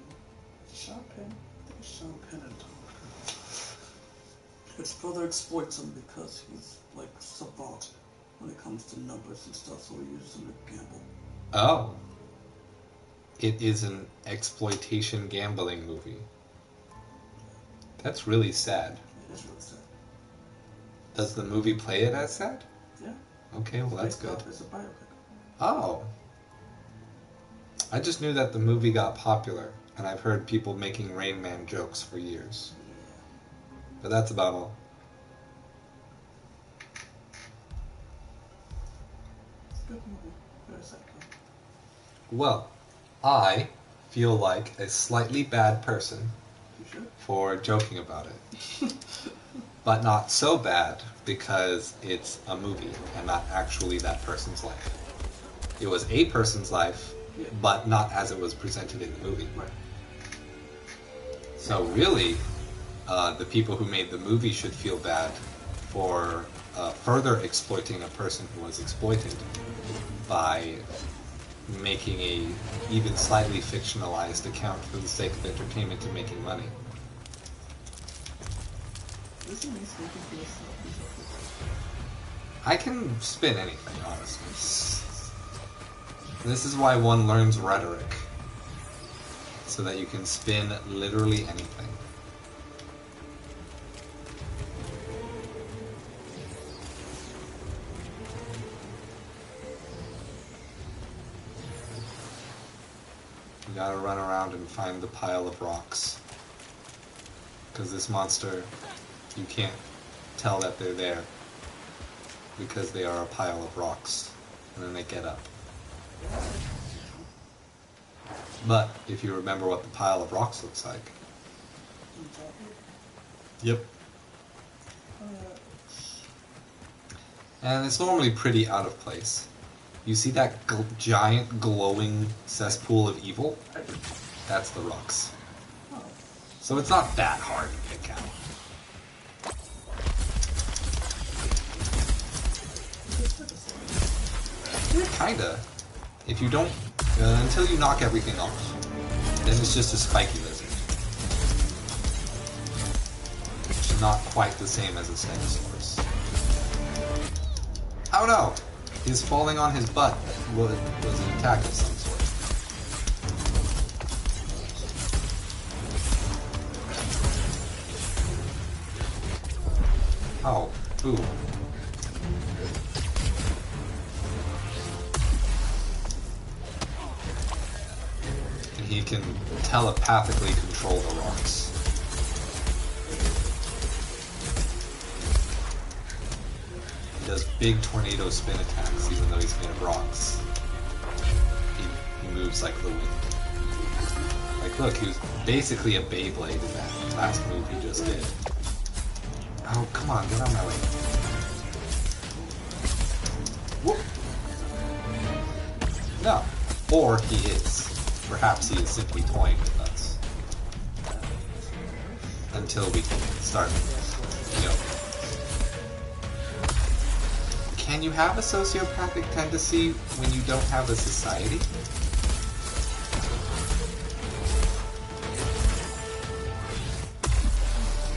Is it Sean Penn? I think it's Sean Penn and Tom Cruise. His brother exploits him because he's like savant when it comes to numbers and stuff, so he uses them to gamble. Oh. It is an exploitation gambling movie. That's really sad. It is really sad. Does the movie play it as sad? Yeah. Okay, well that's good. It's a biopic. Oh. I just knew that the movie got popular, and I've heard people making Rain Man jokes for years. But that's about all. It's a good movie. Very sad film. Well, I feel like a slightly bad person You should. for joking about it. But not so bad because it's a movie and not actually that person's life. It was a person's life, Yeah. but not as it was presented in the movie. Right. So really, the people who made the movie should feel bad for further exploiting a person who was exploited by making a even slightly fictionalized account for the sake of entertainment and making money. Isn't he speaking for yourself? I can spin anything, honestly. This is why one learns rhetoric. So that you can spin literally anything. You gotta run around and find the pile of rocks. Because this monster, you can't tell that they're there. Because they are a pile of rocks. And then they get up. But if you remember what the pile of rocks looks like. Yep. And it's normally pretty out of place. You see that giant glowing cesspool of evil? That's the rocks. So it's not that hard to pick out. Yeah, kinda. If you don't, until you knock everything off, then it's just a spiky lizard. It's not quite the same as a stegosaurus. Oh no! His falling on his butt was an attack of some sort. Oh, ooh. And he can telepathically control the rocks. He does big tornado spin attacks even though he's made of rocks. He moves like the wind. Like, look, he was basically a Beyblade in that last move he just did. Oh, come on, get out of my way. Whoop. No. Or he is. Perhaps he is simply toying with us. Until we can start, you know. Can you have a sociopathic tendency when you don't have a society?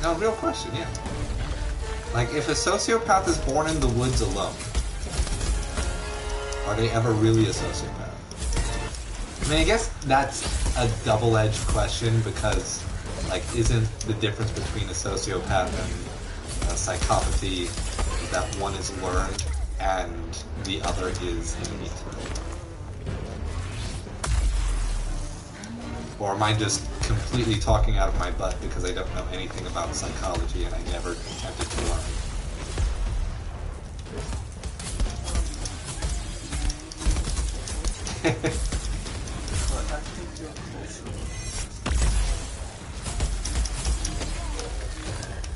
No, real question, yeah. Like, if a sociopath is born in the woods alone, are they ever really a sociopath? I mean, I guess that's a double-edged question because, like, isn't the difference between a sociopath and a psychopathy that one is learned and the other is innate? Or am I just completely talking out of my butt because I don't know anything about psychology and I never attempted to learn?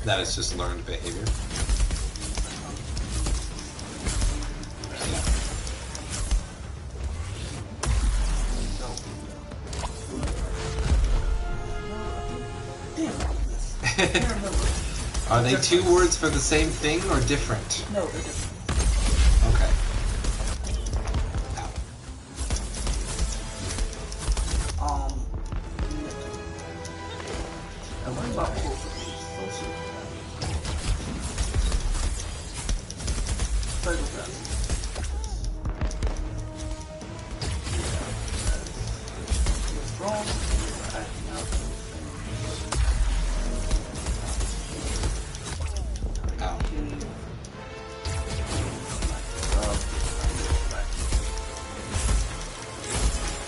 That is just learned behavior. Are they two words for the same thing or different? No, they're different. Okay. Ow. And what about both of these? Psychopath. What's wrong? Acting out. Ow.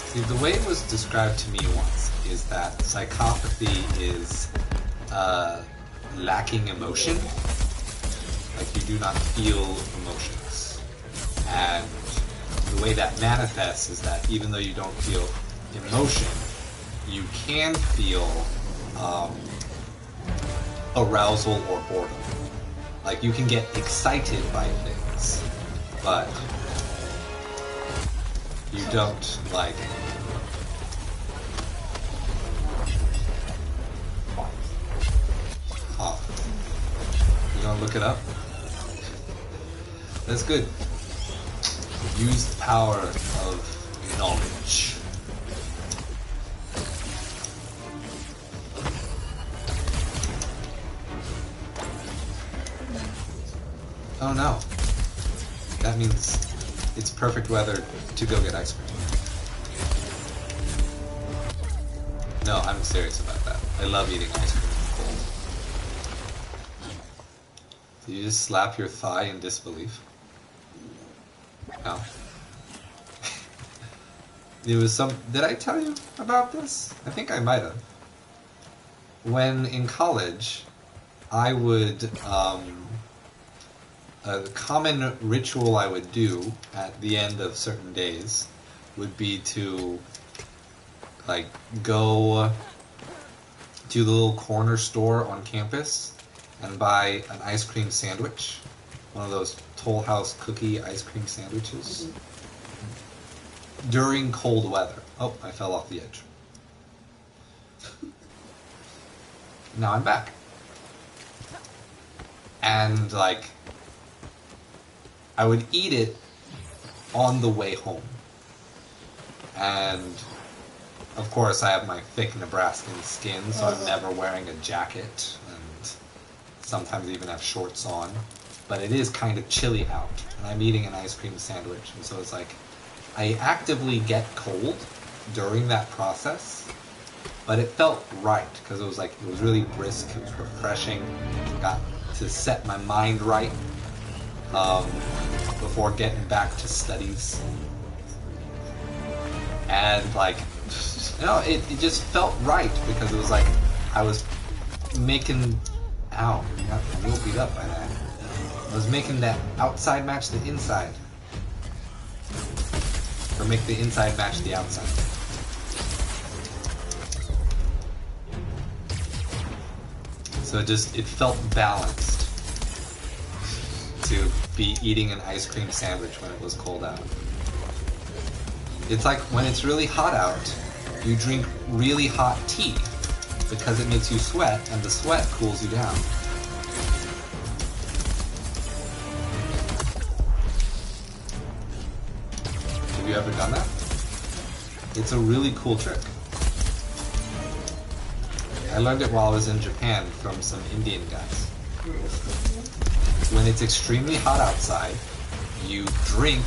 See, the way it was described to me once is that psychopathy is lacking emotion. Like, you do not feel emotions. And the way that manifests is that even though you don't feel emotion, you can feel arousal or boredom. Like, you can get excited by things, but you don't, like... Huh. You gonna look it up? That's good. Use the power of knowledge. Oh no. That means it's perfect weather to go get ice cream. No, I'm serious about that. I love eating ice cream in the cold. Did you just slap your thigh in disbelief? No. There was some... Did I tell you about this? I think I might have. When in college, I would... a common ritual I would do at the end of certain days would be to, like, go to the little corner store on campus and buy an ice cream sandwich. One of those Toll House cookie ice cream sandwiches. During cold weather. Oh, I fell off the edge. Now I'm back. And, like, I would eat it on the way home. And, of course, I have my thick Nebraskan skin, so I'm never wearing a jacket, and sometimes even have shorts on. But it is kind of chilly out, and I'm eating an ice cream sandwich, and so it's like, I actively get cold during that process, but it felt right, because it was like, it was really brisk, it was refreshing, it got to set my mind right before getting back to studies. And like, you know, it just felt right because it was like I was making. Ow, I got real beat up by that. I was making that outside match the inside. Or make the inside match the outside. So it felt balanced to be eating an ice cream sandwich when it was cold out. It's like when it's really hot out, you drink really hot tea because it makes you sweat and the sweat cools you down. Have you ever done that? It's a really cool trick. I learned it while I was in Japan from some Indian guys. When it's extremely hot outside, you drink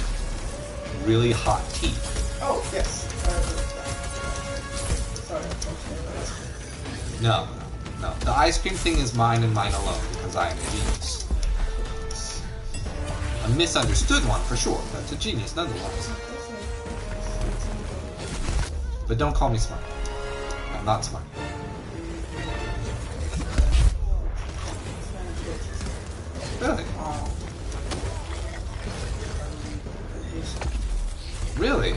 really hot tea. Oh, yes. Sorry. No. The ice cream thing is mine and mine alone because I am a genius. A misunderstood one for sure, but it's a genius nonetheless. But don't call me smart. I'm not smart. Really? Really?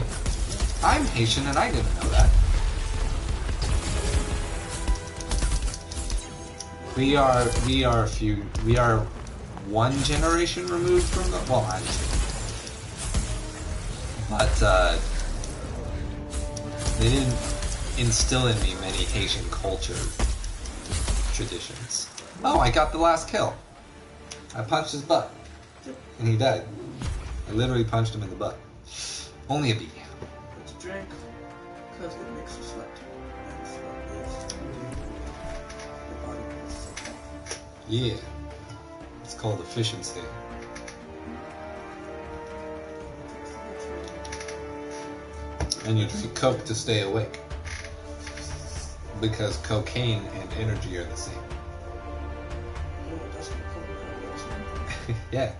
I'm Haitian and I didn't know that. We are one generation removed from the, well, I'm two. But they didn't instill in me many Haitian culture traditions. Oh, I got the last kill. I punched his butt. And he died. I literally punched him in the butt. Only a bee. It's a drink because it makes you sweat. And sweat is your body is so tough. Yeah. It's called efficiency. And you drink Coke to stay awake. Because cocaine and energy are the same. Oh, that's what Coca-Cola is. Yeah.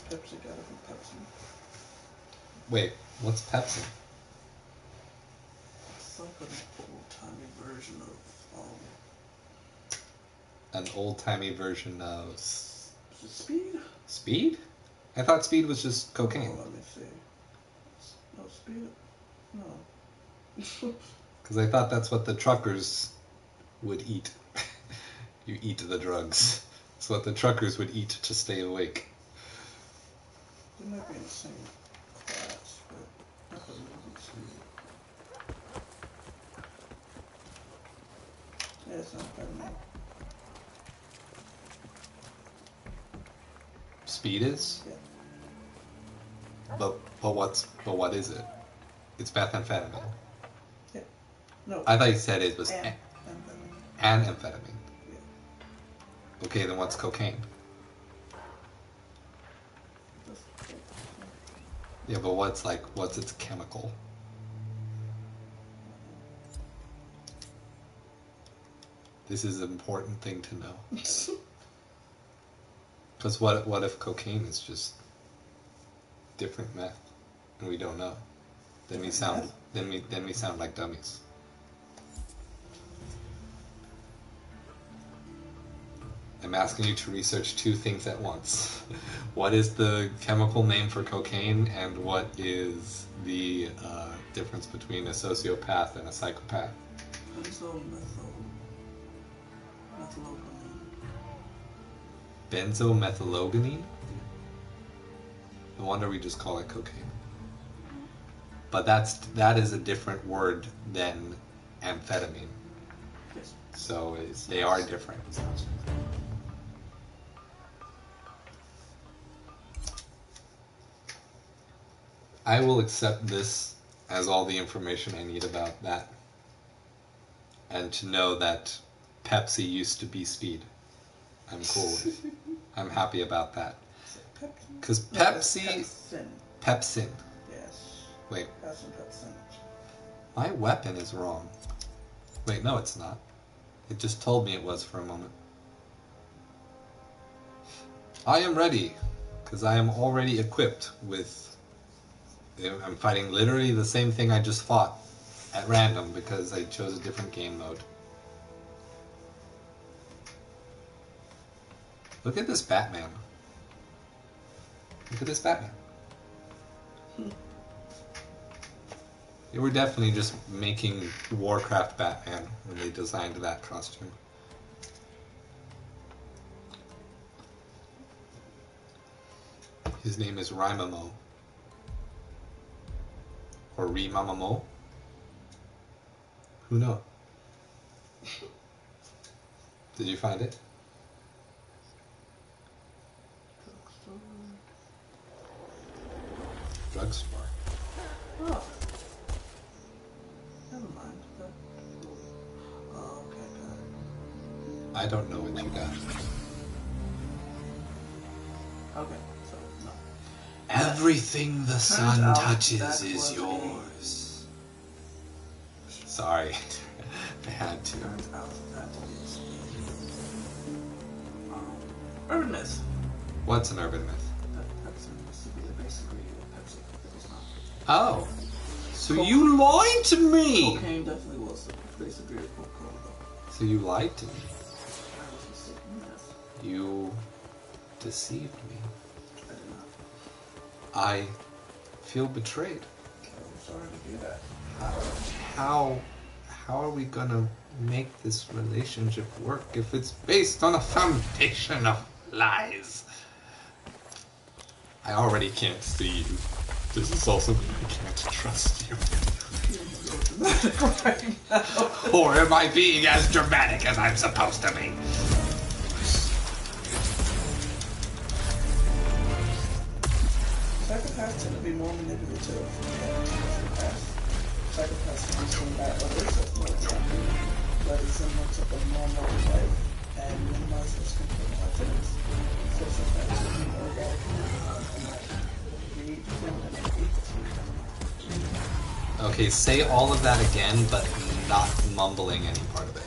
Pepsi gotta be Pepsi. Wait, what's Pepsi? It's like an old-timey version of, An old-timey version of... is it Speed? Speed? I thought speed was just cocaine. Oh, let me see. No, Speed? No. Because I thought that's what the truckers would eat. You eat the drugs. It's what the truckers would eat to stay awake. They might be in the same class, but I thought it was Speed. Yeah, it's not bad, man. Speed is? Yeah. But what is it? It's methamphetamine. Yeah. No. I thought you said it was Amphetamine. amphetamine. Yeah. Okay, then what's cocaine? Yeah, but what's its chemical? This is an important thing to know. Because what if cocaine is just different meth, and we don't know? Then we sound like dummies. I'm asking you to research two things at once. What is the chemical name for cocaine, and what is the difference between a sociopath and a psychopath? Benzomethylogamy? No wonder we just call it cocaine. But that is a different word than amphetamine. Yes. So they are different. I will accept this as all the information I need about that. And to know that Pepsi used to be speed. I'm cool with it. I'm happy about that. Because Pepsi... Pepsin. Yes. Wait. Pepsin. My weapon is wrong. Wait, no it's not. It just told me it was for a moment. I am ready, because I am already equipped with... I'm fighting literally the same thing I just fought at random because I chose a different game mode. Look at this Batman. Look at this Batman. They were definitely just making Warcraft Batman when they designed that costume. His name is Rimamo. Or Rimamamo? Who knows? Did you find it? Drugstore. Oh. Never mind. Oh, okay, got it. I don't know what you got. Okay, so, no. Everything the sun out touches that is was yours. Sorry. I had to. Turns out that is urban myth. What's an urban myth? That Pepsi used to be the basic ingredient of Pepsi. It was not. Oh. So you lied to me! Cocaine definitely was the basic ingredient of Coca-Cola, though. So you lied to me. I was mistaken, yes. You deceived me. I did not. I feel betrayed. I'm sorry to hear that. How are we gonna make this relationship work if it's based on a foundation of lies? I already can't see you. This is also I can't trust you. Right now. Or am I being as dramatic as I'm supposed to be? Psychopaths tend to be more manipulative than sociopaths. Psychopaths can be seen by others as more attractive, that is semblance of a normal life, and minimize risk and criminal activities. Sociopaths will be more radical and greed, and hate. Okay, say all of that again, but not mumbling any part of it.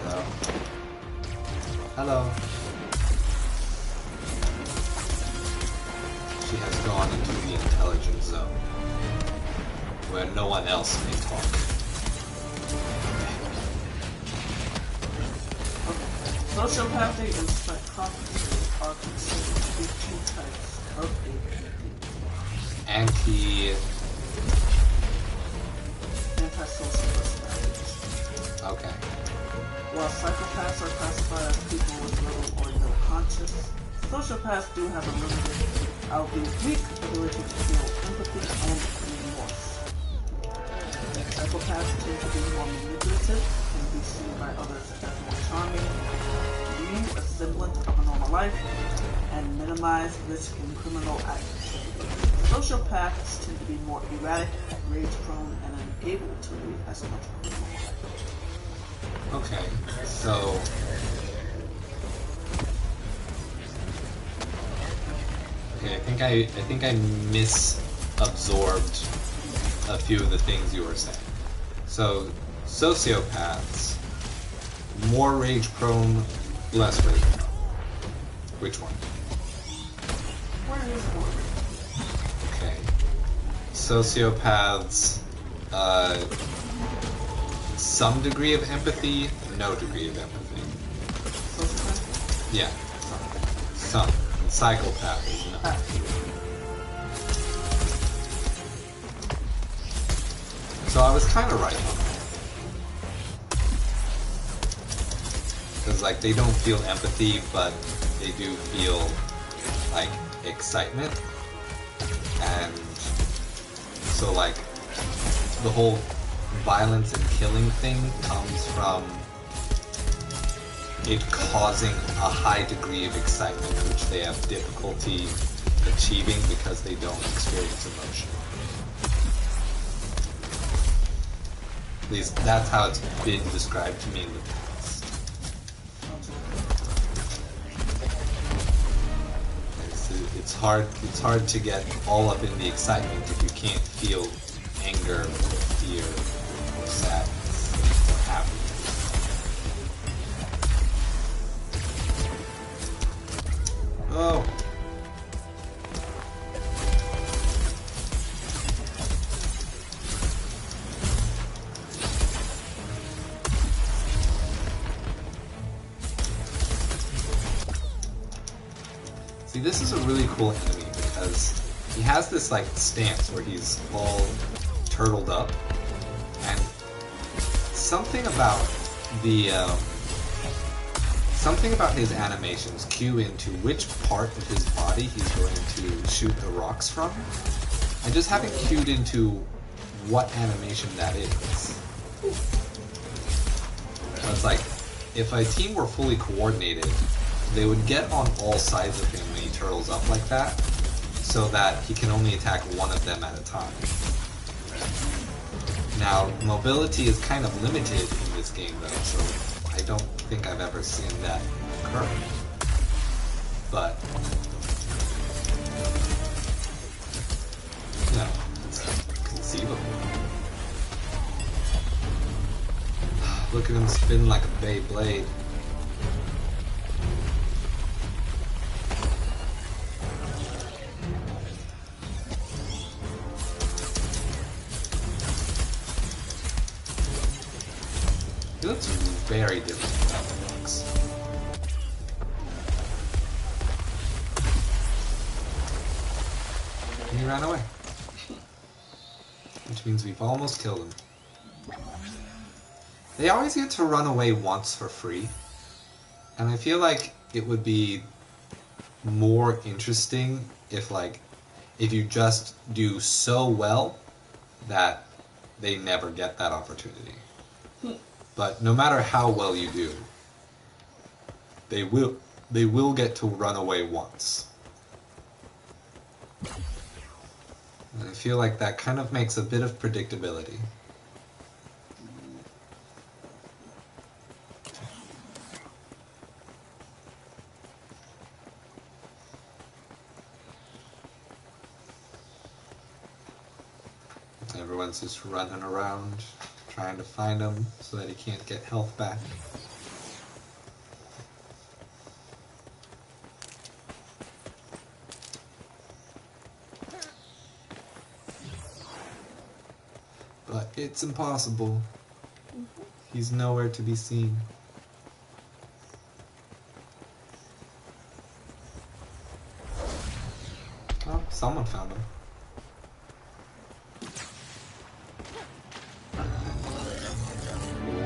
Hello. Hello. She has gone into the intelligence zone, where no one else may talk. Sociopathy and psychopathy are considered to be two types of antisocial personalities. Okay. While psychopaths are classified as people with little or no conscience, sociopaths do have a limited, albeit weak, ability to feel empathy and remorse. Psychopaths tend to be more manipulative and be seen by others as more charming, lead a semblance of a normal life, and minimize risk in criminal activity. Sociopaths tend to be more erratic, rage-prone, and unable to lead as much of a normal life. Okay, so okay, I think I misabsorbed a few of the things you were saying. So sociopaths, more rage prone, less rage prone. Which one? Where is one? Okay. Sociopaths, some degree of empathy, no degree of empathy. Sociopath? Yeah, some. And psychopath is not. So I was kind of right on that. Because, like, they don't feel empathy, but they do feel, like, excitement. And so, like, the whole violence and killing thing comes from it causing a high degree of excitement, which they have difficulty achieving because they don't experience emotion. At least that's how it's been described to me in the past. it's hard to get all up in the excitement if you can't feel anger, fear, or sadness, or happiness. Oh. See, this is a really cool enemy because he has this like stance where he's all turtled up, and something about his animations cue into which part of his body he's going to shoot the rocks from. I just haven't cued into what animation that is. So it's like, if a team were fully coordinated, they would get on all sides of him when he turtles up like that, so that he can only attack one of them at a time. Now, mobility is kind of limited in this game though, so I don't think I've ever seen that occur. But, you know, it's conceivable. Look at him spin like a Beyblade. He looks very different from how he looks. And he ran away. Which means we've almost killed him. They always get to run away once for free. And I feel like it would be more interesting if you just do so well that they never get that opportunity. But no matter how well you do, they will get to run away once. And I feel like that kind of makes a bit of predictability. Everyone's just running around, trying to find him so that he can't get health back. But it's impossible. He's nowhere to be seen. Oh, someone found him.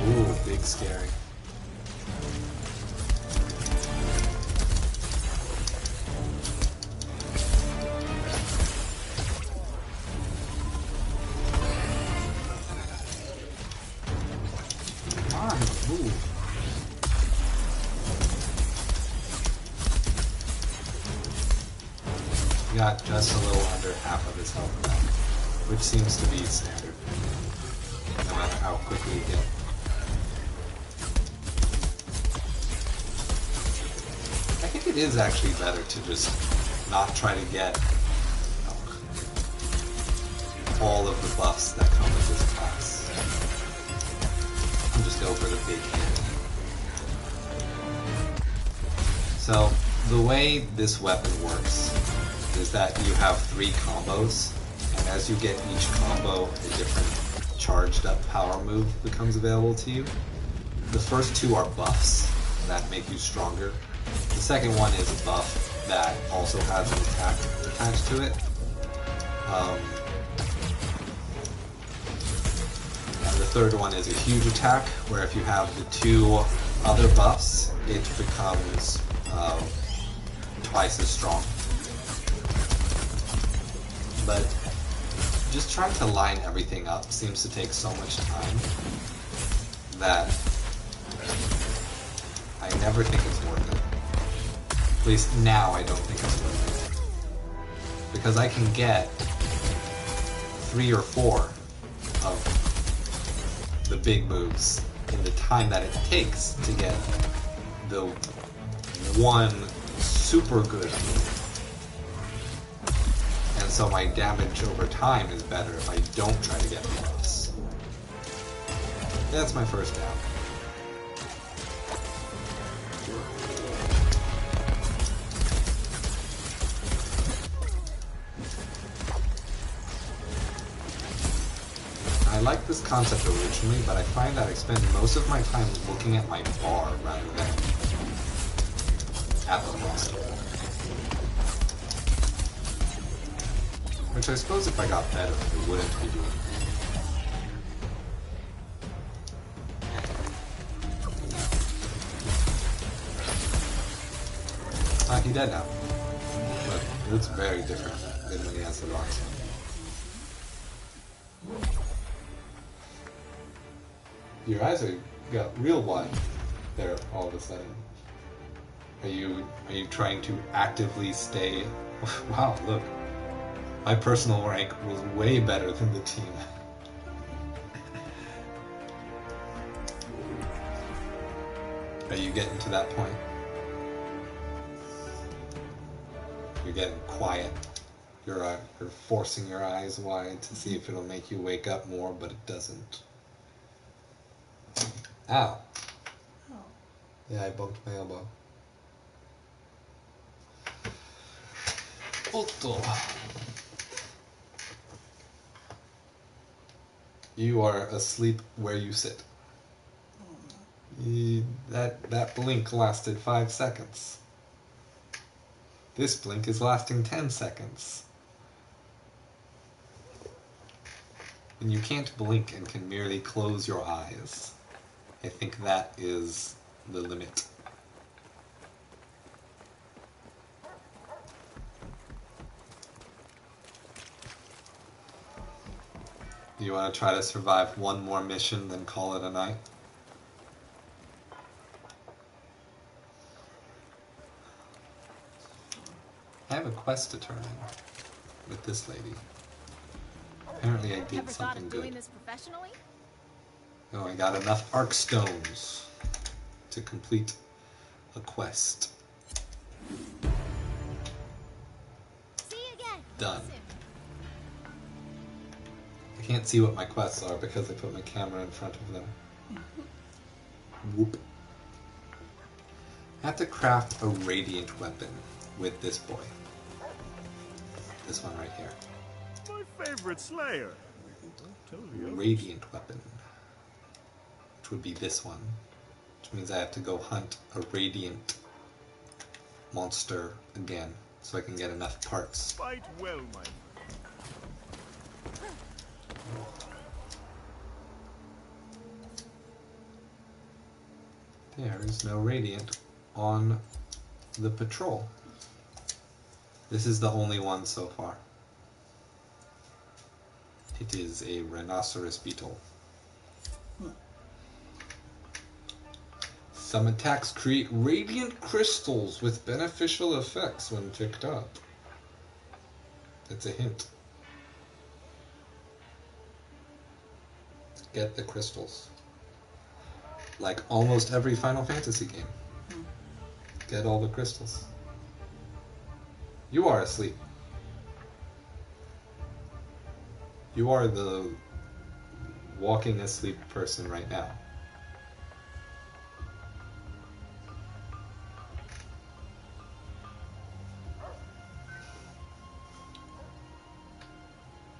Ooh, big scary. Come on, move. He got just a little under half of his health back, which seems to be standard, no matter how quickly you get. I think it is actually better to just not try to get all of the buffs that come with this class. And just go for the big hit. So, the way this weapon works is that you have 3 combos, and as you get each combo, a different charged up power move becomes available to you. The first 2 are buffs that make you stronger. The second one is a buff that also has an attack attached to it. And the third one is a huge attack, where if you have the 2 other buffs, it becomes twice as strong. But just trying to line everything up seems to take so much time that I never think it's worth it. At least now I don't think it's worth it. Because I can get 3 or 4 of the big moves in the time that it takes to get the one super good move. So my damage over time is better if I don't try to get across. That's my first down. I like this concept originally, but I find that I spend most of my time looking at my bar rather than at the monster. Which I suppose if I got better, I wouldn't be doing. He's dead now. But it looks very different than when he has the rocks on. Your eyes got real wide there all of a sudden. Are you trying to actively stay? Wow, look. My personal rank was way better than the team. Are you getting to that point? You're getting quiet. You're forcing your eyes wide to see if it'll make you wake up more, but it doesn't. Ow. Oh. Yeah, I bumped my elbow. Otto. You are asleep where you sit. That blink lasted 5 seconds. This blink is lasting 10 seconds. And you can't blink and can merely close your eyes. I think that is the limit. You want to try to survive one more mission, then call it a night? I have a quest to turn in with this lady. Apparently I did Ever thought something of doing good. this professionally? Oh, I got enough arc stones to complete a quest. See you again. Done. Soon. I can't see what my quests are because I put my camera in front of them. Whoop. I have to craft a radiant weapon with this boy. This one right here. My favorite slayer. Don't tell you. Radiant weapon. Which would be this one. Which means I have to go hunt a radiant monster again so I can get enough parts. Fight well, my friend. There is no radiant on the patrol. This is the only one so far. It is a rhinoceros beetle. Some attacks create radiant crystals with beneficial effects when picked up. It's a hint. Get the crystals. Like almost every Final Fantasy game. Get all the crystals. You are asleep. You are the walking asleep person right now.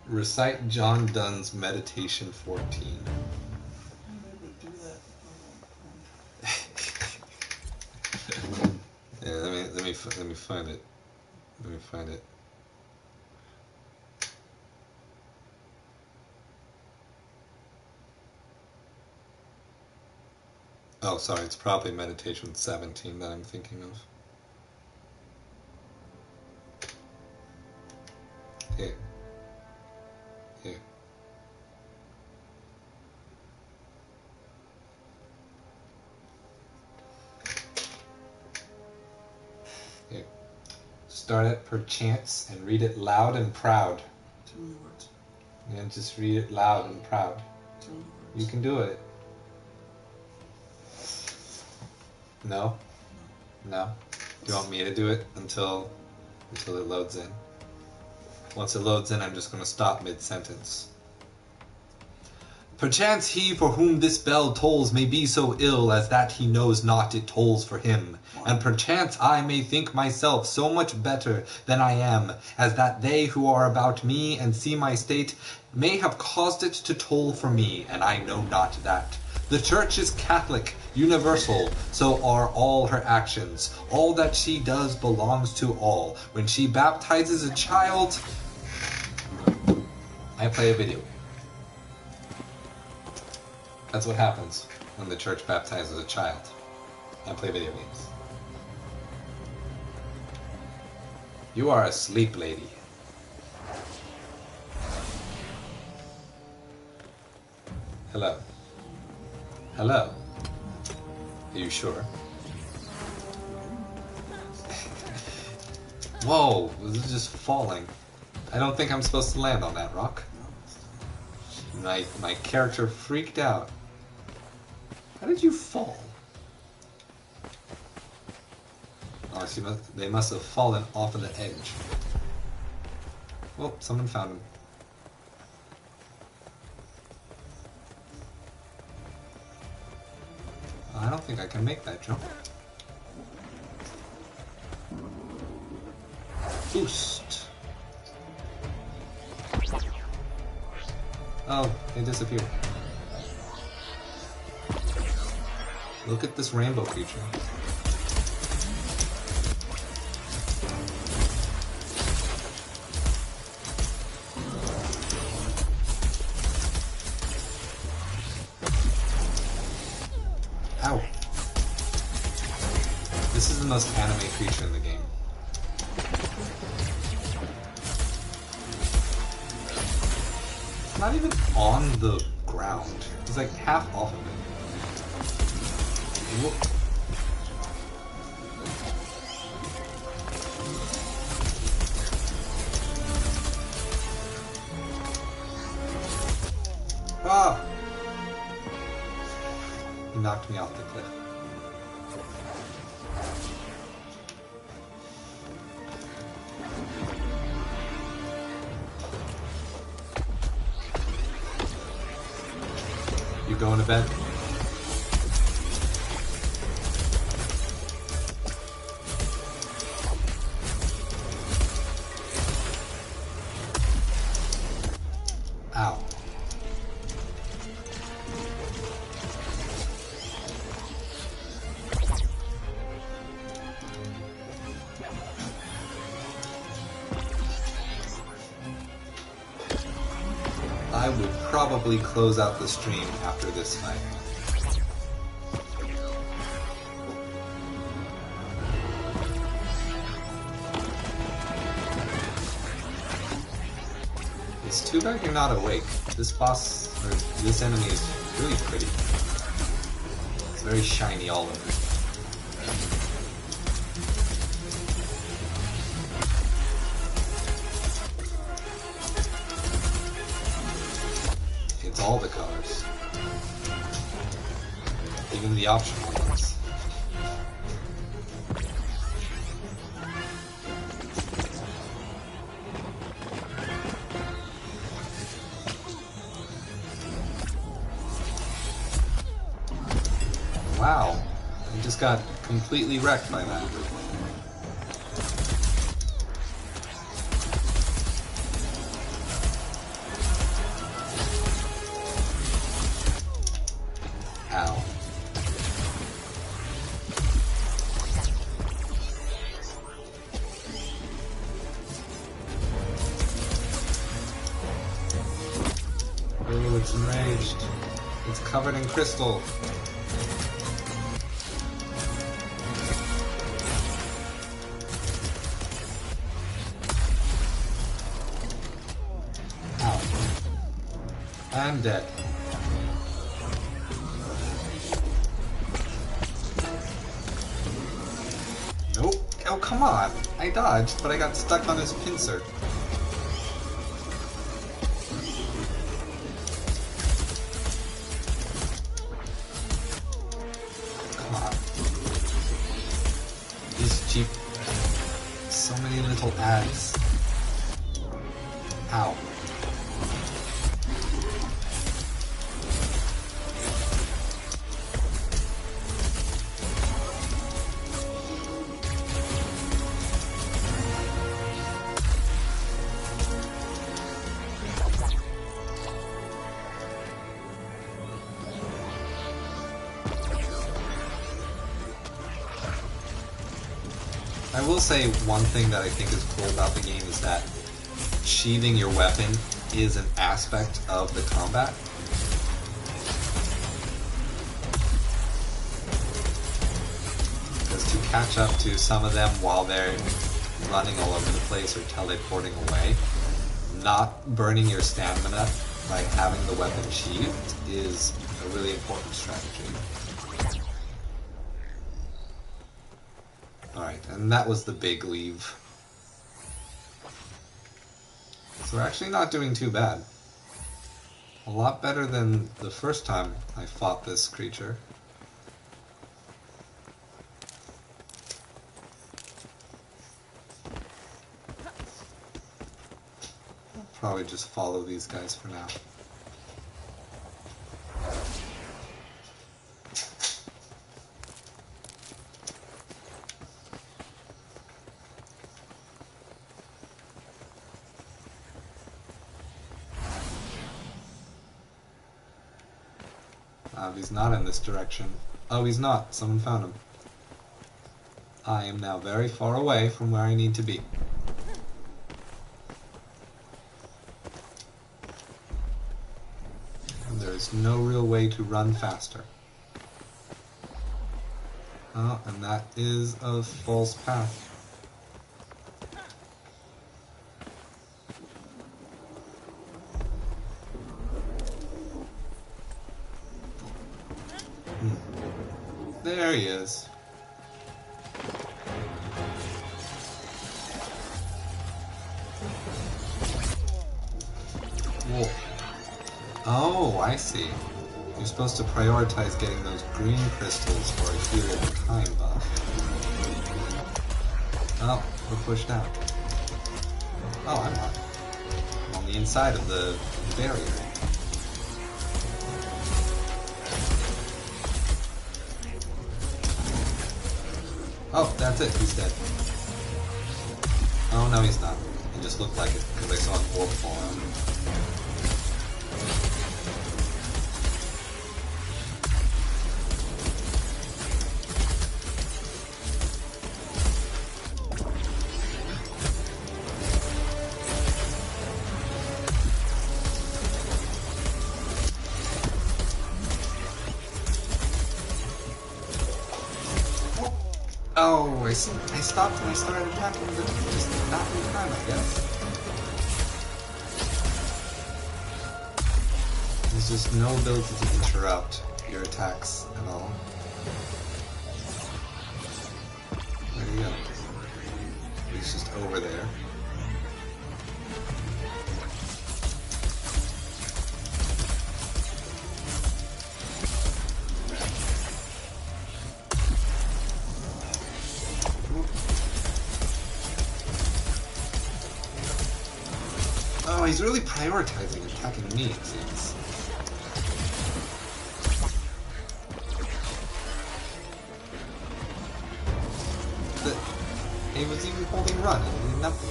Recite John Donne's Meditation 14. Yeah, let me find it. Let me find it. Oh, sorry, it's probably Meditation 17 that I'm thinking of. Here. Here. Here. Start it per chance and read it loud and proud. Too many words. And just read it loud and proud. Too many words. You can do it. No? No? Do you want me to do it until it loads in? Once it loads in, I'm just going to stop mid-sentence. Perchance he for whom this bell tolls may be so ill as that he knows not it tolls for him. And perchance I may think myself so much better than I am, as that they who are about me and see my state may have caused it to toll for me, and I know not that. The Church is Catholic, universal, so are all her actions. All that she does belongs to all. When she baptizes a child, I play a video. That's what happens when the Church baptizes a child. I play video games. You are asleep, lady. Hello. Hello. Are you sure? Whoa, this is just falling. I don't think I'm supposed to land on that rock. My character freaked out. How did you fall? Oh, they must have fallen off of the edge. Well, someone found him. I don't think I can make that jump. Boost. Oh, they disappeared. Look at this rainbow creature. Ow. This is the most anime creature in the game. It's not even on the ground. He's like half off of it. Whoop. Ah! He knocked me off the cliff. You going to bed? Ow. I would probably close out the stream after this fight. It's too bad you're not awake. This boss, or this enemy is really pretty. It's very shiny all over. It's all the colors. Even the optional ones. Wow, I just got completely wrecked by that. Ow. Oh, it's enraged. It's covered in crystal. I'm dead. Nope. Oh, come on. I dodged, but I got stuck on his pincer. Come on. These cheap... So many little ads. Ow. I will say one thing that I think is cool about the game is that sheathing your weapon is an aspect of the combat. Because to catch up to some of them while they're running all over the place or teleporting away, not burning your stamina by having the weapon sheathed is a really important strategy. Alright, and that was the big leave. So we're actually not doing too bad. A lot better than the first time I fought this creature. I'll probably just follow these guys for now. He's not in this direction. Oh, he's not. Someone found him. I am now very far away from where I need to be. And there is no real way to run faster. Oh, and that is a false path. There he is. Whoa. Oh, I see. You're supposed to prioritize getting those green crystals for a heal of time buff. Oh, we're pushed out. Oh, I'm not. I'm on the inside of the barrier. Oh, that's it. He's dead. Oh, no, he's not. He just looked like it, because I saw an orb fall out. Oh, I stopped and I started attacking, but just not in time, I guess. There's just no ability to interrupt your attacks at all. Where'd he go? He's just over there. Oh, he's really prioritizing attacking me, it seems. He was even holding run and did nothing.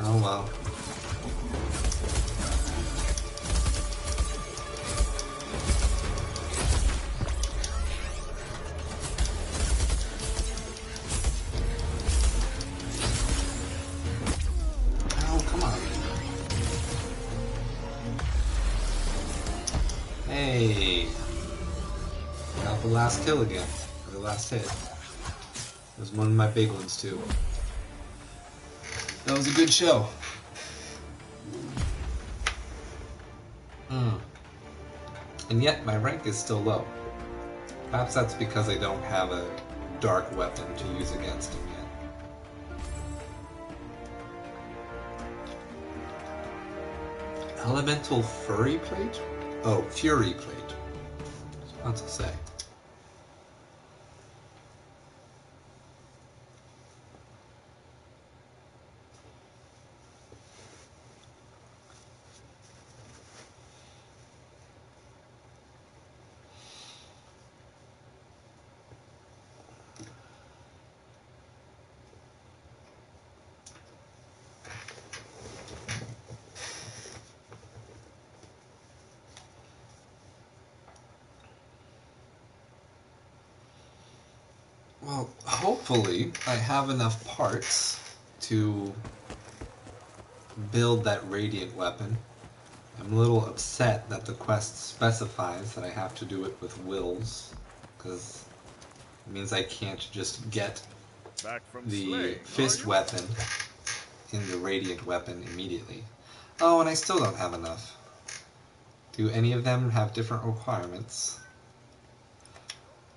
Oh well. Oh, come on. Hey. Got the last kill again. Or the last hit. It was one of my big ones too. That was a good show. And yet my rank is still low. Perhaps that's because I don't have a dark weapon to use against him yet. Elemental Furry Plate? Oh, Fury Plate. I was about to say. Well, hopefully I have enough parts to build that radiant weapon. I'm a little upset that the quest specifies that I have to do it with wills, because it means I can't just get Back from the slaying, fist are you? weapon in the radiant weapon immediately. Oh, and I still don't have enough. Do any of them have different requirements?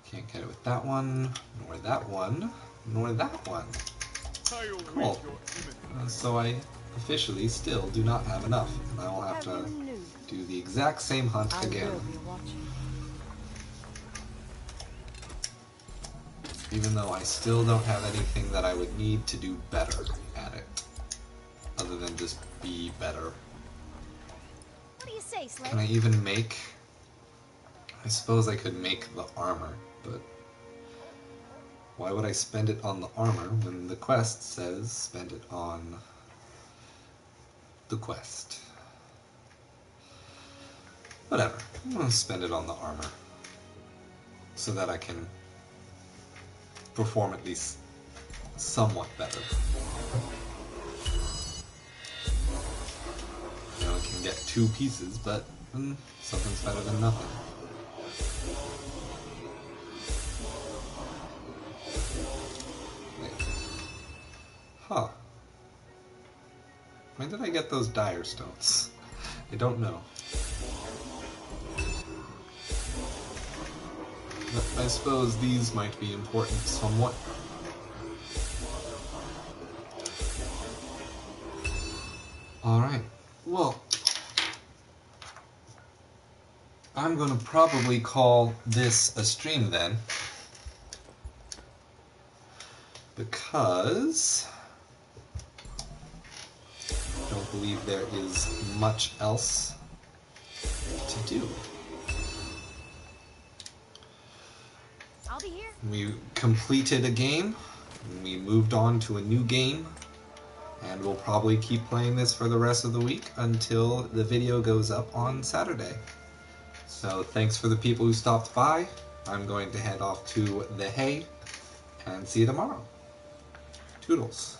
Can't get it with that one, nor that one, nor that one. I await Cool. your imminent So I officially still do not have enough, and I will have to Heaven knew. do the exact same hunt I again. will be watching. Even though I still don't have anything that I would need to do better at it. Other than just be better. What do you say, Slade? Can I even make... I suppose I could make the armor, but... why would I spend it on the armor when the quest says spend it on the quest? Whatever. I'm gonna spend it on the armor. So that I can perform at least somewhat better. You know, I can get 2 pieces, but something's better than nothing. Wait. Huh. When did I get those dire stones? I don't know. But I suppose these might be important somewhat. Alright, well, I'm gonna probably call this a stream then. Because I don't believe there is much else to do. I'll be here. We completed a game, and we moved on to a new game, and we'll probably keep playing this for the rest of the week until the video goes up on Saturday. So thanks for the people who stopped by. I'm going to head off to the hay, and see you tomorrow. Toodles.